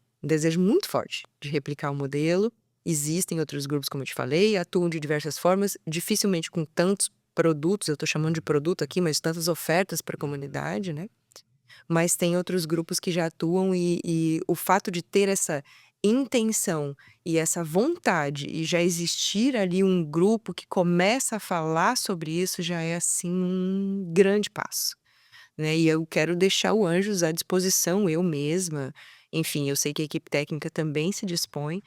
muito forte de replicar o modelo. Existem outros grupos, como eu te falei, atuam de diversas formas, dificilmente com tantos produtos, eu estou chamando de produto aqui, mas tantas ofertas para a comunidade, né? Mas tem outros grupos que já atuam e o fato de ter essa intenção e essa vontade e já existir ali um grupo que começa a falar sobre isso já é, assim, um grande passo, né. E eu quero deixar o Anjos à disposição, eu mesma, enfim, eu sei que a equipe técnica também se dispõe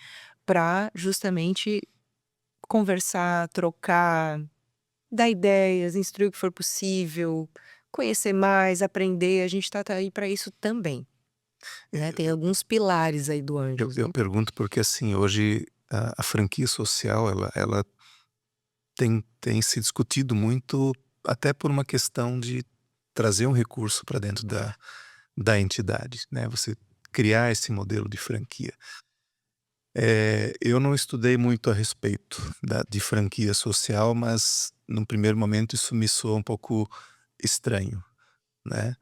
para justamente conversar, trocar, dar ideias, instruir o que for possível, conhecer mais, aprender, a gente tá aí para isso também, né. Tem alguns pilares aí do Anjos, Eu né. pergunto porque, assim, hoje a franquia social ela tem se discutido muito, até por uma questão de trazer um recurso para dentro da entidade, né, você criar esse modelo de franquia. Eu não estudei muito a respeito de franquia social, mas num primeiro momento isso me soa um pouco estranho, né.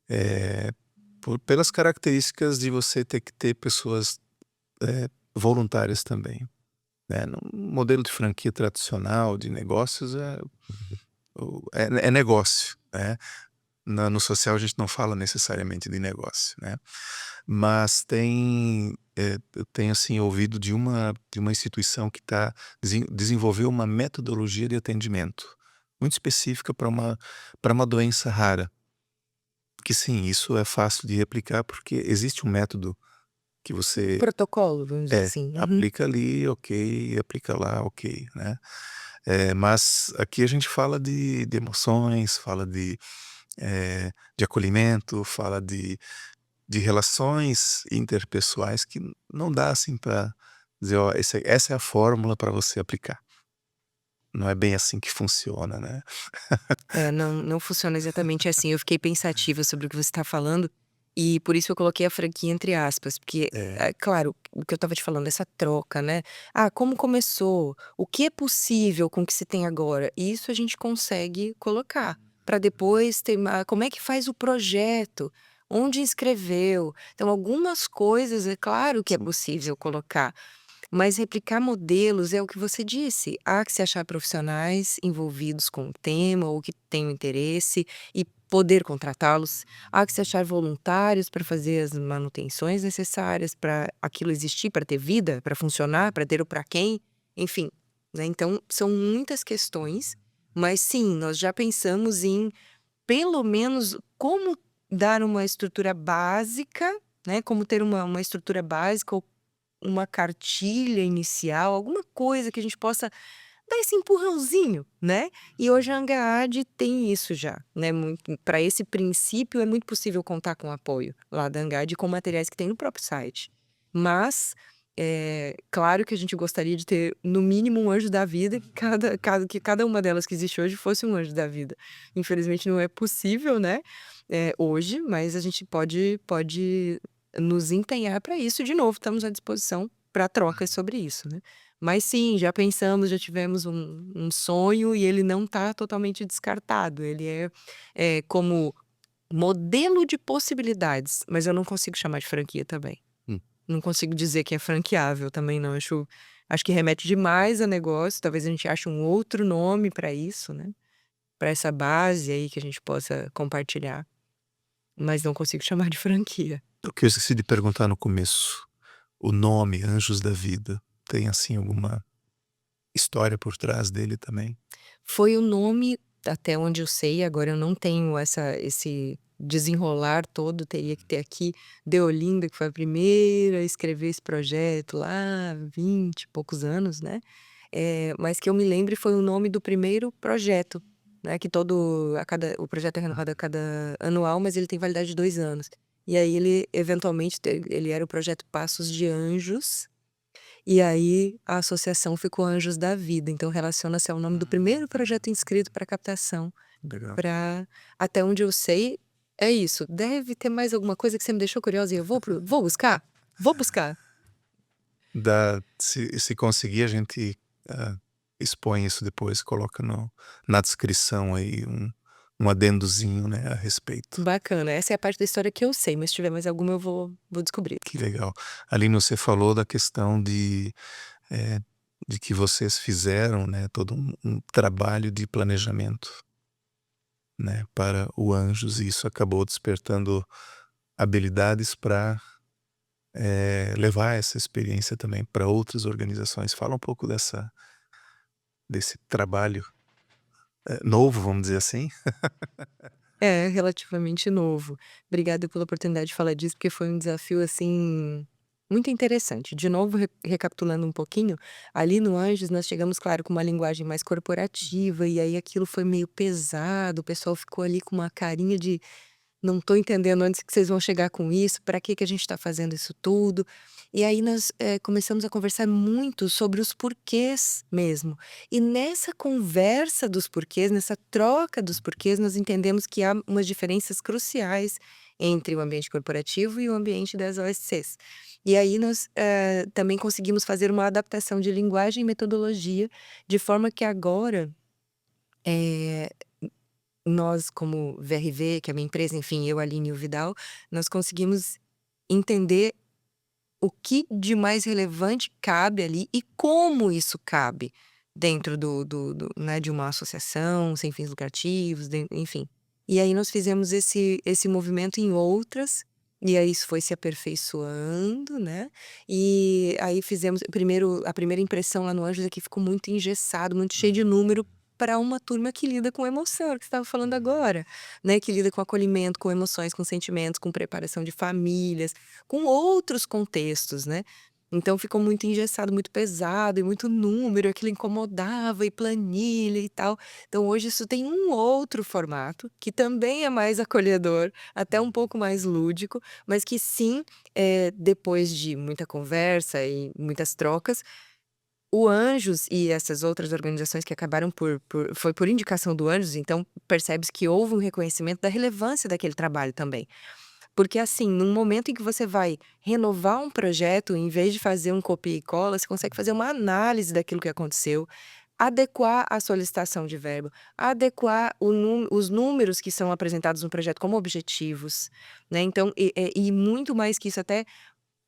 Eh, pelas características de você ter que ter pessoas, voluntárias também, né. Num modelo de franquia tradicional de negócios é negócio, né. No social a gente não fala necessariamente de negócio, né. Mas eu tenho, assim, ouvido de uma instituição que desenvolveu uma metodologia de atendimento, muito específica para uma doença rara, que sim, isso é fácil de replicar, porque existe um método que você Protocolo, vamos dizer assim. Uhum. aplica ali, ok, aplica lá, ok, né. Mas aqui a gente fala de emoções, fala de acolhimento, fala de relações interpessoais que não dá, assim, para dizer: "Ó, essa é a fórmula para você aplicar". Não é bem assim que funciona, né. É, não funciona exatamente assim. Eu fiquei pensativa sobre o que você está falando, e por isso eu coloquei a franquia entre aspas, porque, É. claro, o que eu estava te falando, essa troca, né. Ah, como começou? O que é possível com o que se tem agora? Isso a gente consegue colocar, para depois ter como é que faz o projeto? Onde inscreveu? Então algumas coisas é claro que é Sim, possível colocar, mas replicar modelos é o que você disse, há que se achar profissionais envolvidos com o tema ou que tenham interesse e poder contratá-los. Há que se achar voluntários para fazer as manutenções necessárias para aquilo existir, para ter vida, para funcionar, para ter o para quem, enfim, né. Então são muitas questões, mas sim, nós já pensamos em pelo menos como dar uma estrutura básica, né, como ter uma estrutura básica ou uma cartilha inicial, alguma coisa que a gente possa dar esse empurrãozinho, né. E hoje a Angaad tem isso já, né, para esse princípio é muito possível contar com o apoio lá da Angaad com materiais que tem no próprio site. Mas, claro que a gente gostaria de ter no mínimo um anjo da vida, que cada uma delas que existe hoje fosse um anjo da vida. Infelizmente não é possível, né, hoje, mas a gente pode nos empenhar para isso. De novo, estamos à disposição para trocas sobre isso, né. Mas sim, já pensamos, já tivemos um sonho e ele não está totalmente descartado, ele é como modelo de possibilidades, mas eu não consigo chamar de franquia também. hum. Não consigo dizer que é franqueável também não, acho que remete demais a negócio, talvez a gente ache um outro nome para isso, né, para essa base aí que a gente possa compartilhar, mas não consigo chamar de franquia. O que eu esqueci de perguntar no começo, o nome Anjos da Vida, tem, assim, alguma história por trás dele também? Foi o nome, até onde eu sei, agora eu não tenho esse desenrolar todo, teria que ter aqui Deolinda, que foi a primeira a escrever esse projeto lá, 20 e poucos anos, né, mas que eu me lembre foi o nome do primeiro projeto, né, que o projeto é renovado a cada anual, mas ele tem validade de 2 anos. E aí ele eventualmente ele era o projeto Passos de Anjos, e aí a associação ficou Anjos da Vida, então relaciona-se ao nome do primeiro projeto inscrito para captação, Legal. para até onde eu sei, É isso, deve ter mais alguma coisa que você me deixou curiosa e eu vou buscar? Vou buscar. Se conseguir, a gente expõe isso depois, coloca na descrição aí um adendozinho, né, a respeito. Bacana, essa é a parte da história que eu sei, mas se tiver mais alguma eu vou descobrir. Que legal. Aline, você falou da questão eh, de que vocês fizeram, né, todo um trabalho de planejamento, né, para o Anjos, e isso acabou despertando habilidades para levar essa experiência também para outras organizações. Fala um pouco desse trabalho, novo, vamos dizer assim. É, relativamente novo. Obrigada pela oportunidade de falar disso, porque foi um desafio, assim, muito interessante. De novo, recapitulando um pouquinho, ali no Anjos nós chegamos, claro, com uma linguagem mais corporativa, e aí aquilo foi meio pesado, o pessoal ficou ali com uma carinha de não tô entendendo onde que vocês vão chegar com isso, para que que a gente está fazendo isso tudo. E aí nós, começamos a conversar muito sobre os porquês mesmo. E nessa conversa dos porquês, nessa troca dos porquês, nós entendemos que há umas diferenças cruciais entre o ambiente corporativo e o ambiente das OSCs. E aí nós, também conseguimos fazer uma adaptação de linguagem e metodologia, de forma que agora, eh nós como VRV, que é a minha empresa, enfim, eu, Aline e o Vidal, nós conseguimos entender o que de mais relevante cabe ali e como isso cabe dentro né, de uma associação sem fins lucrativos, enfim. E aí nós fizemos esse movimento em outras, e aí isso foi se aperfeiçoando, né? E aí fizemos a primeira impressão lá no Anjos é que ficou muito engessado, muito cheio de número para uma turma que lida com emoção, era o que você estava falando agora, né? Que lida com acolhimento, com emoções, com sentimentos, com preparação de famílias, com outros contextos, né. Então ficou muito engessado, muito pesado e muito número, aquilo incomodava e planilha e tal. Então hoje isso tem um outro formato, que também é mais acolhedor, até um pouco mais lúdico, mas que sim, depois de muita conversa e muitas trocas, o Anjos e essas outras organizações que acabaram foi por indicação do Anjos, então percebe-se que houve um reconhecimento da relevância daquele trabalho também. Porque, assim, num momento em que você vai renovar um projeto, em vez de fazer um copia e cola, você consegue fazer uma análise daquilo que aconteceu, adequar a solicitação de verba, adequar os números que são apresentados no projeto como objetivos, né. Então, e muito mais que isso, até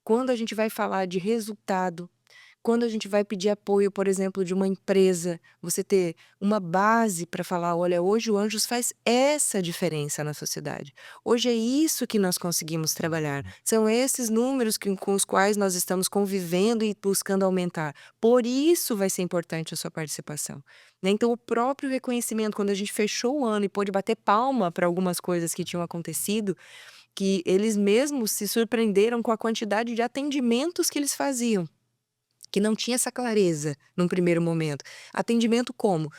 quando a gente vai falar de resultado, quando a gente vai pedir apoio, por exemplo, de uma empresa, você ter uma base para falar: "Olha, hoje o Anjos faz essa diferença na sociedade. Hoje é isso que nós conseguimos trabalhar. São esses números com os quais nós estamos convivendo e buscando aumentar. Por isso vai ser importante a sua participação", né. Então o próprio reconhecimento, quando a gente fechou o ano e pôde bater palma para algumas coisas que tinham acontecido, que eles mesmos se surpreenderam com a quantidade de atendimentos que eles faziam. Que não tinha essa clareza num primeiro momento. Atendimento como?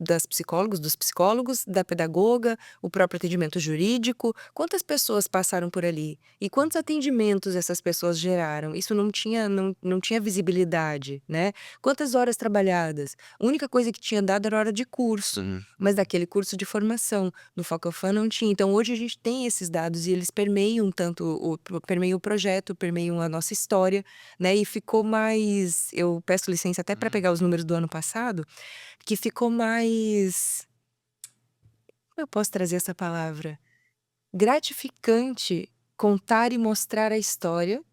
Das psicólogos, dos psicólogos, da pedagoga, o próprio atendimento jurídico. Quantas pessoas passaram por ali? E quantos atendimentos essas pessoas geraram? Isso não tinha visibilidade, né. Quantas horas trabalhadas? A única coisa que tinha dado era hora de curso, mas daquele curso de formação. No Falcofan não tinha. Então hoje a gente tem esses dados e eles permeiam tanto permeiam o projeto, permeiam a nossa história, né, e ficou mais, eu peço licença até para pegar os números do ano passado, que ficou mais, como eu posso trazer essa palavra? Gratificante contar e mostrar a história,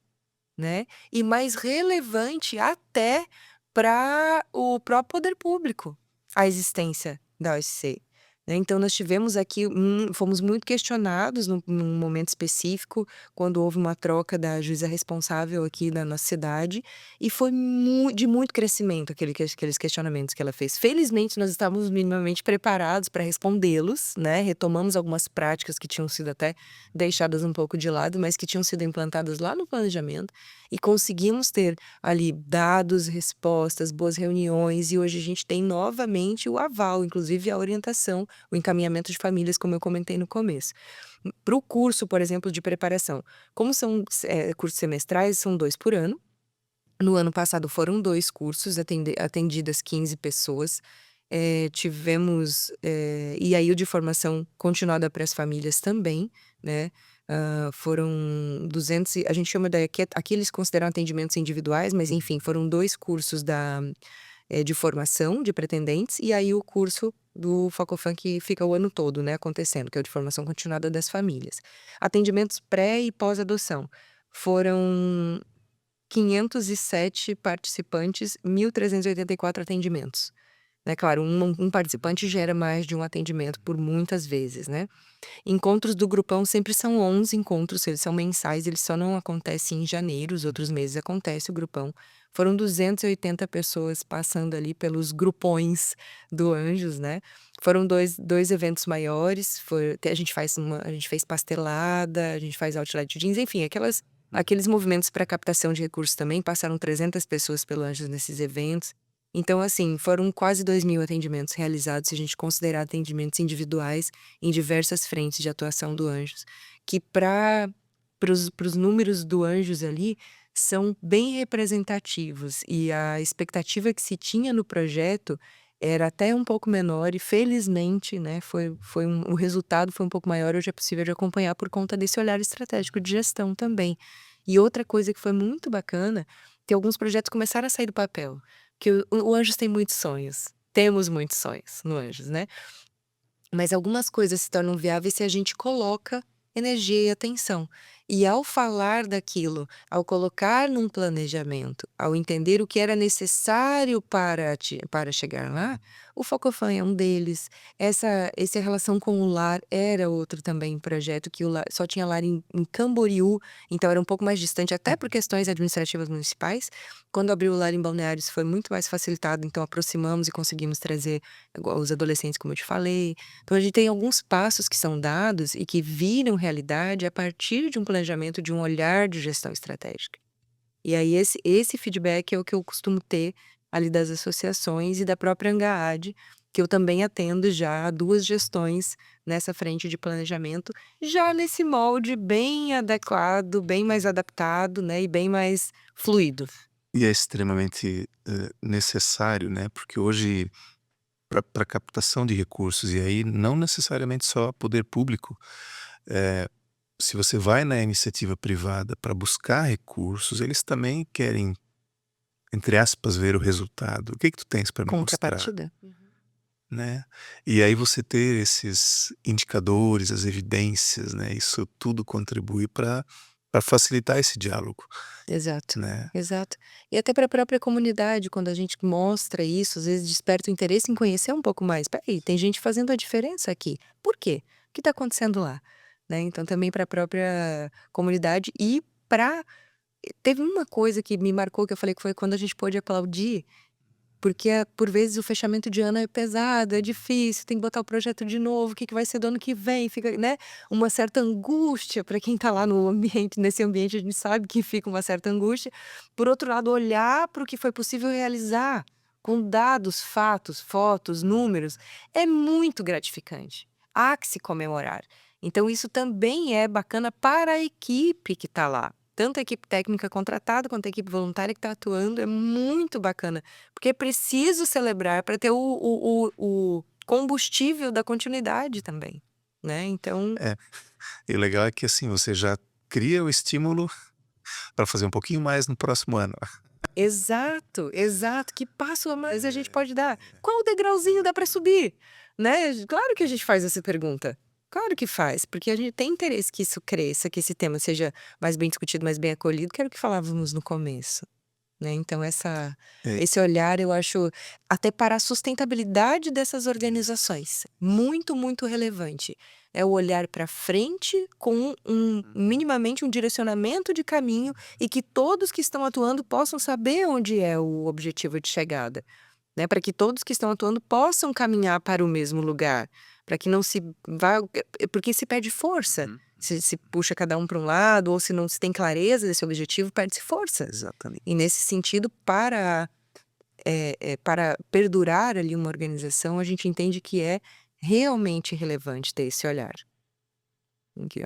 né, e mais relevante até para o próprio poder público, a existência da OSC, né. Então nós tivemos aqui fomos muito questionados num momento específico, quando houve uma troca da juíza responsável aqui da nossa cidade, e foi de muito crescimento aqueles questionamentos que ela fez. Felizmente nós estávamos minimamente preparados para respondê-los, né, retomamos algumas práticas que tinham sido até deixadas um pouco de lado, mas que tinham sido implantadas lá no planejamento, e conseguimos ter ali dados, respostas, boas reuniões, e hoje a gente tem novamente o aval, inclusive a orientação, o encaminhamento de famílias, como eu comentei no começo. Para o curso, por exemplo, de preparação, como são cursos semestrais, são 2 por ano. No ano passado foram 2 cursos, atendidas 15 pessoas. tivemos, e aí o de formação continuada para as famílias também, né? Foram 200, a gente chama aqui eles consideram atendimentos individuais, mas enfim, foram 2 cursos de formação de pretendentes, e aí o curso do Facofam que fica o ano todo, né, acontecendo, que é o de formação continuada das famílias. Atendimentos pré e pós-adoção. Foram 507 participantes, 1.384 atendimentos. Né, claro, um participante gera mais de um atendimento por muitas vezes, né. Encontros do grupão sempre são 11 encontros, eles são mensais, eles só não acontecem em janeiro, os outros meses acontece o grupão. Foram 280 pessoas passando ali pelos grupões do Anjos, né. Foram dois eventos maiores, a gente a gente fez pastelada, a gente faz outlet jeans, enfim, aqueles movimentos para captação de recursos também, passaram 300 pessoas pelo Anjos nesses eventos. Então, assim, foram quase 2.000 atendimentos realizados, se a gente considerar atendimentos individuais em diversas frentes de atuação do Anjos, que para os números do Anjos ali são bem representativos, e a expectativa que se tinha no projeto era até um pouco menor, e felizmente, né, o resultado foi um pouco maior. Hoje é possível de acompanhar por conta desse olhar estratégico de gestão também. E outra coisa que foi muito bacana, que alguns projetos começaram a sair do papel, que o Anjos tem muitos sonhos, temos muitos sonhos no Anjos, né? Mas algumas coisas se tornam viáveis se a gente coloca energia e atenção. E ao falar daquilo, ao colocar num planejamento, ao entender o que era necessário para chegar lá, o Focofam é um deles. Essa relação com o lar era outro também projeto, que só tinha lar em Camboriú, então era um pouco mais distante, até por questões administrativas municipais. Quando abriu o lar em Balneários foi muito mais facilitado, então aproximamos e conseguimos trazer os adolescentes, como eu te falei. Então a gente tem alguns passos que são dados e que viram realidade a partir de um planejamento, de um olhar de gestão estratégica. E aí esse feedback é o que eu costumo ter ali das associações e da própria Angaad, que eu também atendo já há 2 gestões nessa frente de planejamento, já nesse molde bem adequado, bem mais adaptado, né, e bem mais fluido. E é extremamente, necessário, né, porque hoje para captação de recursos, e aí não necessariamente só poder público, eh, se você vai na iniciativa privada para buscar recursos, eles também querem, entre aspas, ver o resultado. "O que que tu tens para me mostrar?", Contrapartida. né. E aí você ter esses indicadores, as evidências, né, isso tudo contribui para facilitar esse diálogo, Exato, né. exato. E até para a própria comunidade, quando a gente mostra isso, às vezes desperta o interesse em conhecer um pouco mais. "Espera aí, tem gente fazendo a diferença aqui. Por quê? O que está acontecendo lá?", né, então também para a própria comunidade e para teve uma coisa que me marcou, que eu falei, que foi quando a gente pôde aplaudir, porque, por vezes, o fechamento de ano é pesado, é difícil, tem que botar o projeto de novo, o que que vai ser do ano que vem, fica, né, uma certa angústia para quem está lá no ambiente, nesse ambiente a gente sabe que fica uma certa angústia. Por outro lado, olhar para o que foi possível realizar, com dados, fatos, fotos, números, é muito gratificante. Há que se comemorar. Então isso também é bacana para a equipe que está lá. Tanto a equipe técnica contratada, quanto a equipe voluntária que está atuando, é muito bacana. Porque é preciso celebrar para ter o combustível da continuidade também, né, então É, e o legal é que, assim, você já cria o estímulo para fazer um pouquinho mais no próximo ano. exato, exato, que passo a mais a gente pode dar? Qual degrauzinho dá para subir? Né, claro que a gente faz essa pergunta. Claro que faz, porque a gente tem interesse que isso cresça, que esse tema seja mais bem discutido, mais bem acolhido, que era o que falávamos no começo. Né, então É, esse olhar eu acho até para a sustentabilidade dessas organizações, muito, muito relevante. É o olhar para frente com minimamente um direcionamento de caminho e que todos que estão atuando possam saber onde é o objetivo de chegada, né, para que todos que estão atuando possam caminhar para o mesmo lugar, para que não se vá, porque se perde força, se puxa cada um para um lado, ou se não se tem clareza desse objetivo, perde-se força. exatamente. E nesse sentido, para perdurar ali uma organização, a gente entende que é realmente relevante ter esse olhar. Que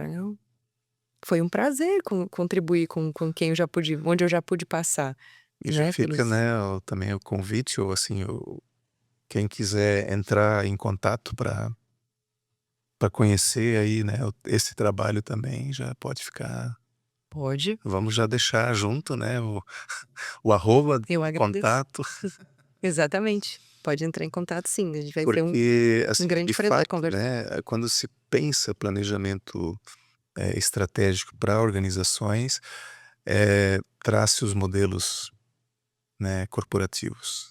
foi um prazer contribuir com quem eu já pude, onde eu já pude passar, E já né, fica, pelos né, também o convite ou, assim, quem quiser entrar em contato para conhecer aí, né, esse trabalho também já pode ficar. Pode, Vamos já deixar junto, né, o arroba, eu agradeço. contato, Exatamente. Pode entrar em contato sim, a gente vai ter porque, um assim, grande de prazer fato, conversar. né, quando se pensa planejamento, estratégico para organizações, traz-se os modelos, né, corporativos.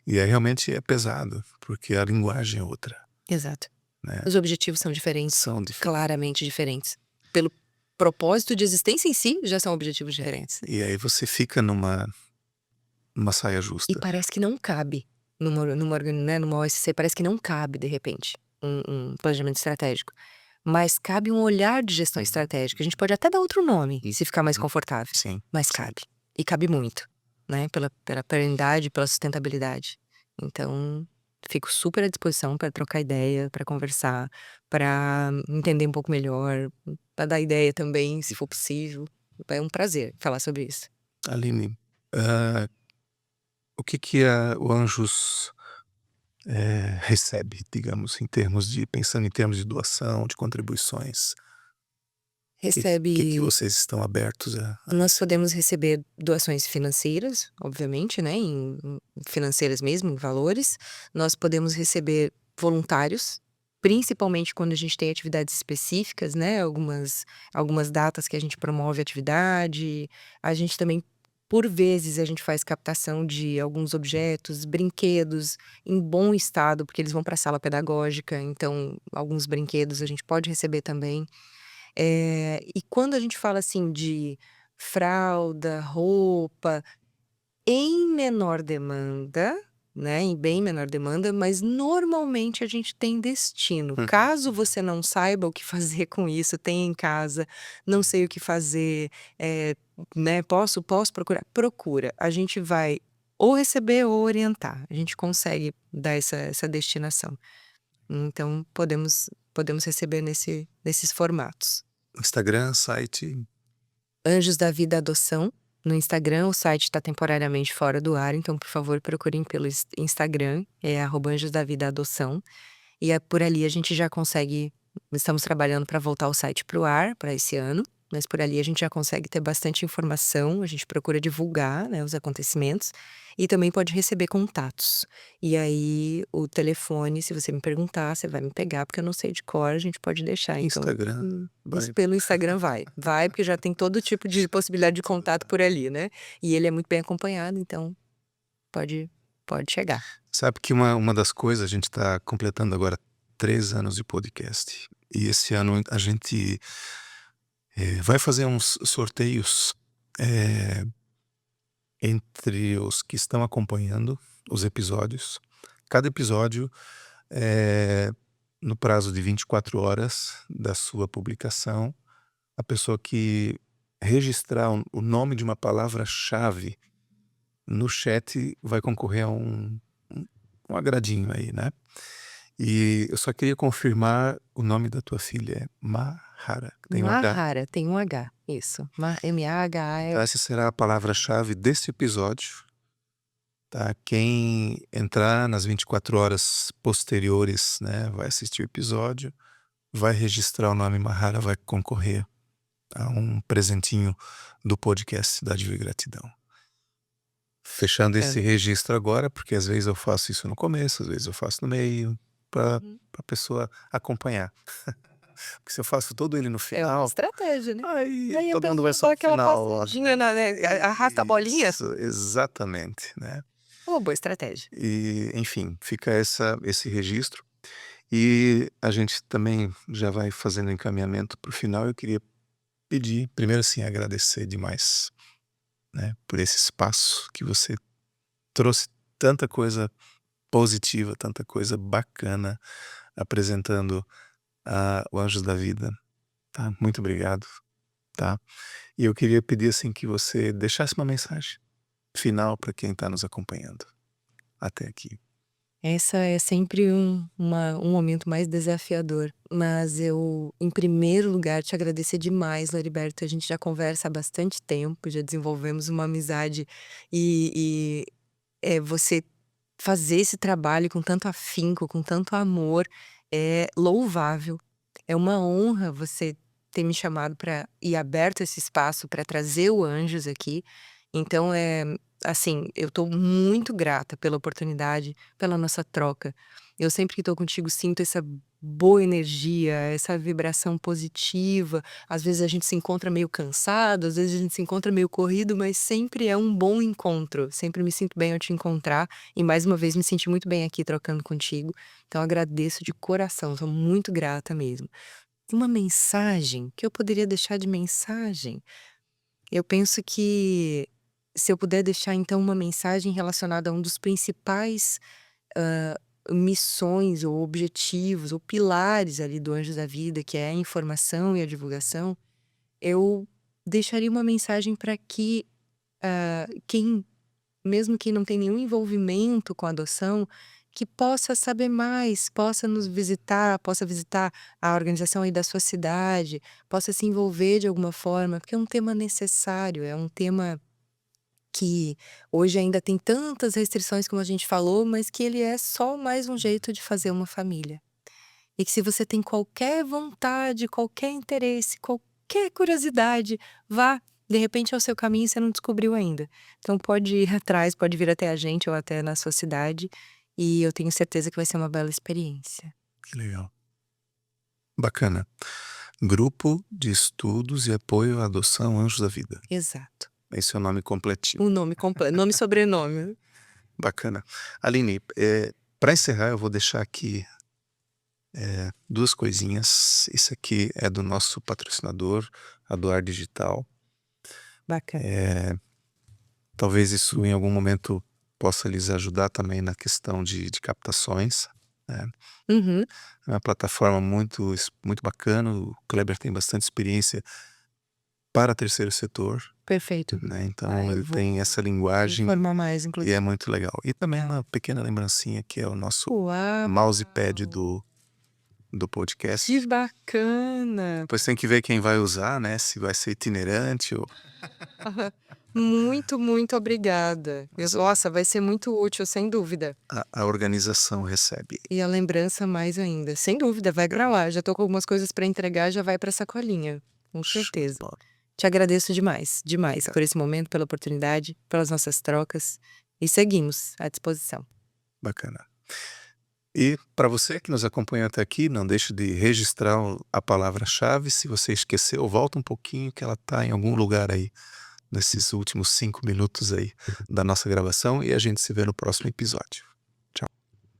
E aí realmente é pesado, porque a linguagem é outra, Exato. né, Os objetivos são diferentes, são diferentes. claramente diferentes. Pelo propósito de existência em si, já são objetivos diferentes. E aí você fica numa saia E justa. parece que não cabe numa OSC, parece que não cabe, de repente, um planejamento estratégico. Mas cabe um olhar de gestão estratégica. A gente pode até dar outro nome, se ficar mais Uhum. confortável, Sim, mas sim. cabe. E cabe muito, né, pela perenidade, pela sustentabilidade. Então, fico super à disposição para trocar ideia, para conversar, para entender um pouco melhor, para dar ideia também, se for possível. É um prazer falar sobre isso. Aline, hã, o que que o Anjos, recebe, digamos, em termos de pensando em termos de doação, de contribuições? Que Recebe vocês estão abertos a Nós receber? podemos receber doações financeiras, obviamente, né, em financeiras mesmo, em valores. Nós podemos receber voluntários, principalmente quando a gente tem atividades específicas, né, algumas datas que a gente promove atividade. A gente também, por vezes, a gente faz captação de alguns objetos, brinquedos em bom estado, porque eles vão para a sala pedagógica, então alguns brinquedos a gente pode receber também. E quando a gente fala, assim, de fralda, roupa, em menor demanda, né, em bem menor demanda, mas normalmente a gente tem destino. Hum, Caso você não saiba o que fazer com isso, tenha em casa, não sei o que fazer, né, posso procurar? Procura, a gente vai ou receber ou orientar, a gente consegue dar essa destinação. Então podemos receber nesses formatos. Instagram, site. Anjos da Vida Adoção, no Instagram, o site está temporariamente fora do ar, então por favor procurem pelo Instagram, é @Anjos da Vida Adoção, e por ali a gente já consegue estamos trabalhando para voltar o site para o ar, para esse ano, mas por ali a gente já consegue ter bastante informação, a gente procura divulgar, né, os acontecimentos, e também pode receber contatos. E aí o telefone, se você me perguntar, você vai me pegar, porque eu não sei de cor, a gente pode deixar, então, Instagram, isso vai. pelo Instagram vai porque já tem todo tipo de possibilidade de contato por ali, né, e ele é muito bem acompanhado, então pode pode chegar. Sabe que uma das coisas, a gente está completando agora 3 anos de podcast, e esse ano a gente, vai fazer uns sorteios, eh, entre os que estão acompanhando os episódios. Cada episódio, eh, no prazo de 24 horas da sua publicação, a pessoa que registrar o nome de uma palavra-chave no chat vai concorrer a um um agradinho aí, né. E eu só queria confirmar o nome da tua filha, é Mahara, tem um H. Mahara, tem um H, isso. Então Mahara. essa será a palavra-chave desse episódio, tá. Quem entrar nas 24 horas posteriores, né, vai assistir o episódio, vai registrar o nome Mahara, vai concorrer a um presentinho do podcast Dádiva e Gratidão. Fechando esse registro agora, porque às vezes eu faço isso no começo, às vezes eu faço no meio, para Uhum. a pessoa acompanhar. Porque se eu faço todo ele no É uma final, estratégia, né. aí Aí a todo mundo vai pessoa só dá no aquela final. passadinha né, arrasta a bolinha. Isso, exatamente, né. É uma boa estratégia. E, enfim, fica esse registro. E a gente também já vai fazendo encaminhamento para o final. Eu queria pedir, primeiro assim, agradecer demais, né, por esse espaço que você trouxe tanta coisa positiva, tanta coisa bacana apresentando o Anjos da Vida, tá. Muito obrigado, tá. E eu queria pedir, assim, que você deixasse uma mensagem final para quem está nos acompanhando até aqui. Essa é sempre um momento mais desafiador, mas eu, em primeiro lugar, te agradecer demais, Loriberto. A gente já conversa há bastante tempo, já desenvolvemos uma amizade e você fazer esse trabalho com tanto afinco, com tanto amor, é louvável. É uma honra você ter me chamado para e aberto esse espaço para trazer o Anjos aqui. Então, assim, eu estou muito grata pela oportunidade, pela nossa troca. Eu sempre que estou contigo sinto essa boa energia, essa vibração positiva. Às vezes a gente se encontra meio cansado, às vezes a gente se encontra meio corrido, mas sempre é um bom encontro. Sempre me sinto bem ao te encontrar e mais uma vez me senti muito bem aqui trocando contigo. Então agradeço de coração, sou muito grata mesmo. Uma mensagem que eu poderia deixar de mensagem? Eu penso que se eu puder deixar então uma mensagem relacionada a um dos principais, hã, missões ou objetivos ou pilares ali do Anjos da Vida, que é a informação e a divulgação, eu deixaria uma mensagem para que, quem mesmo quem não tem nenhum envolvimento com a adoção, que possa saber mais, possa nos visitar, possa visitar a organização aí da sua cidade, possa se envolver de alguma forma, porque é um tema necessário, é um tema que hoje ainda tem tantas restrições como a gente falou, mas que ele é só mais um jeito de fazer uma família. E que se você tem qualquer vontade, qualquer interesse, qualquer curiosidade, vá. De repente é o seu caminho e você não descobriu ainda. Então pode ir atrás, pode vir até a gente ou até na sua cidade, e eu tenho certeza que vai ser uma bela experiência. Que legal. Bacana. Grupo de Estudos e Apoio à Adoção Anjos da Vida. Exato. Esse é o nome completinho. O nome completo, nome e sobrenome. Bacana. Aline, para encerrar, eu vou deixar aqui duas coisinhas. Isso aqui é do nosso patrocinador, a Doar Digital. Bacana. Talvez isso em algum momento possa lhes ajudar também na questão de captações, né. Uhum, É uma plataforma muito bacana, o Kleber tem bastante experiência para terceiro setor, perfeito. né, então Eu ele vou tem essa me linguagem informar mais, e é inclusive. muito legal. E também uma pequena lembrancinha que é o nosso Uau! mousepad do Que podcast. bacana! Depois tem que ver quem vai usar, né, se vai ser itinerante ou Aham. Muito, muito obrigada. Nossa, vai ser muito útil, sem dúvida. a organização recebe. E a lembrança mais ainda. Sem dúvida, vai pra lá. Já tô com algumas coisas pra entregar, já vai pra sacolinha, com Show de certeza. bola. Te agradeço demais, demais Obrigado. por esse momento, pela oportunidade, pelas nossas trocas e seguimos à disposição. Bacana. E para você que nos acompanha até aqui, não deixe de registrar a palavra-chave. Se você esqueceu, volta um pouquinho que ela está em algum lugar aí, nesses últimos 5 minutos aí da nossa gravação e a gente se vê no próximo episódio.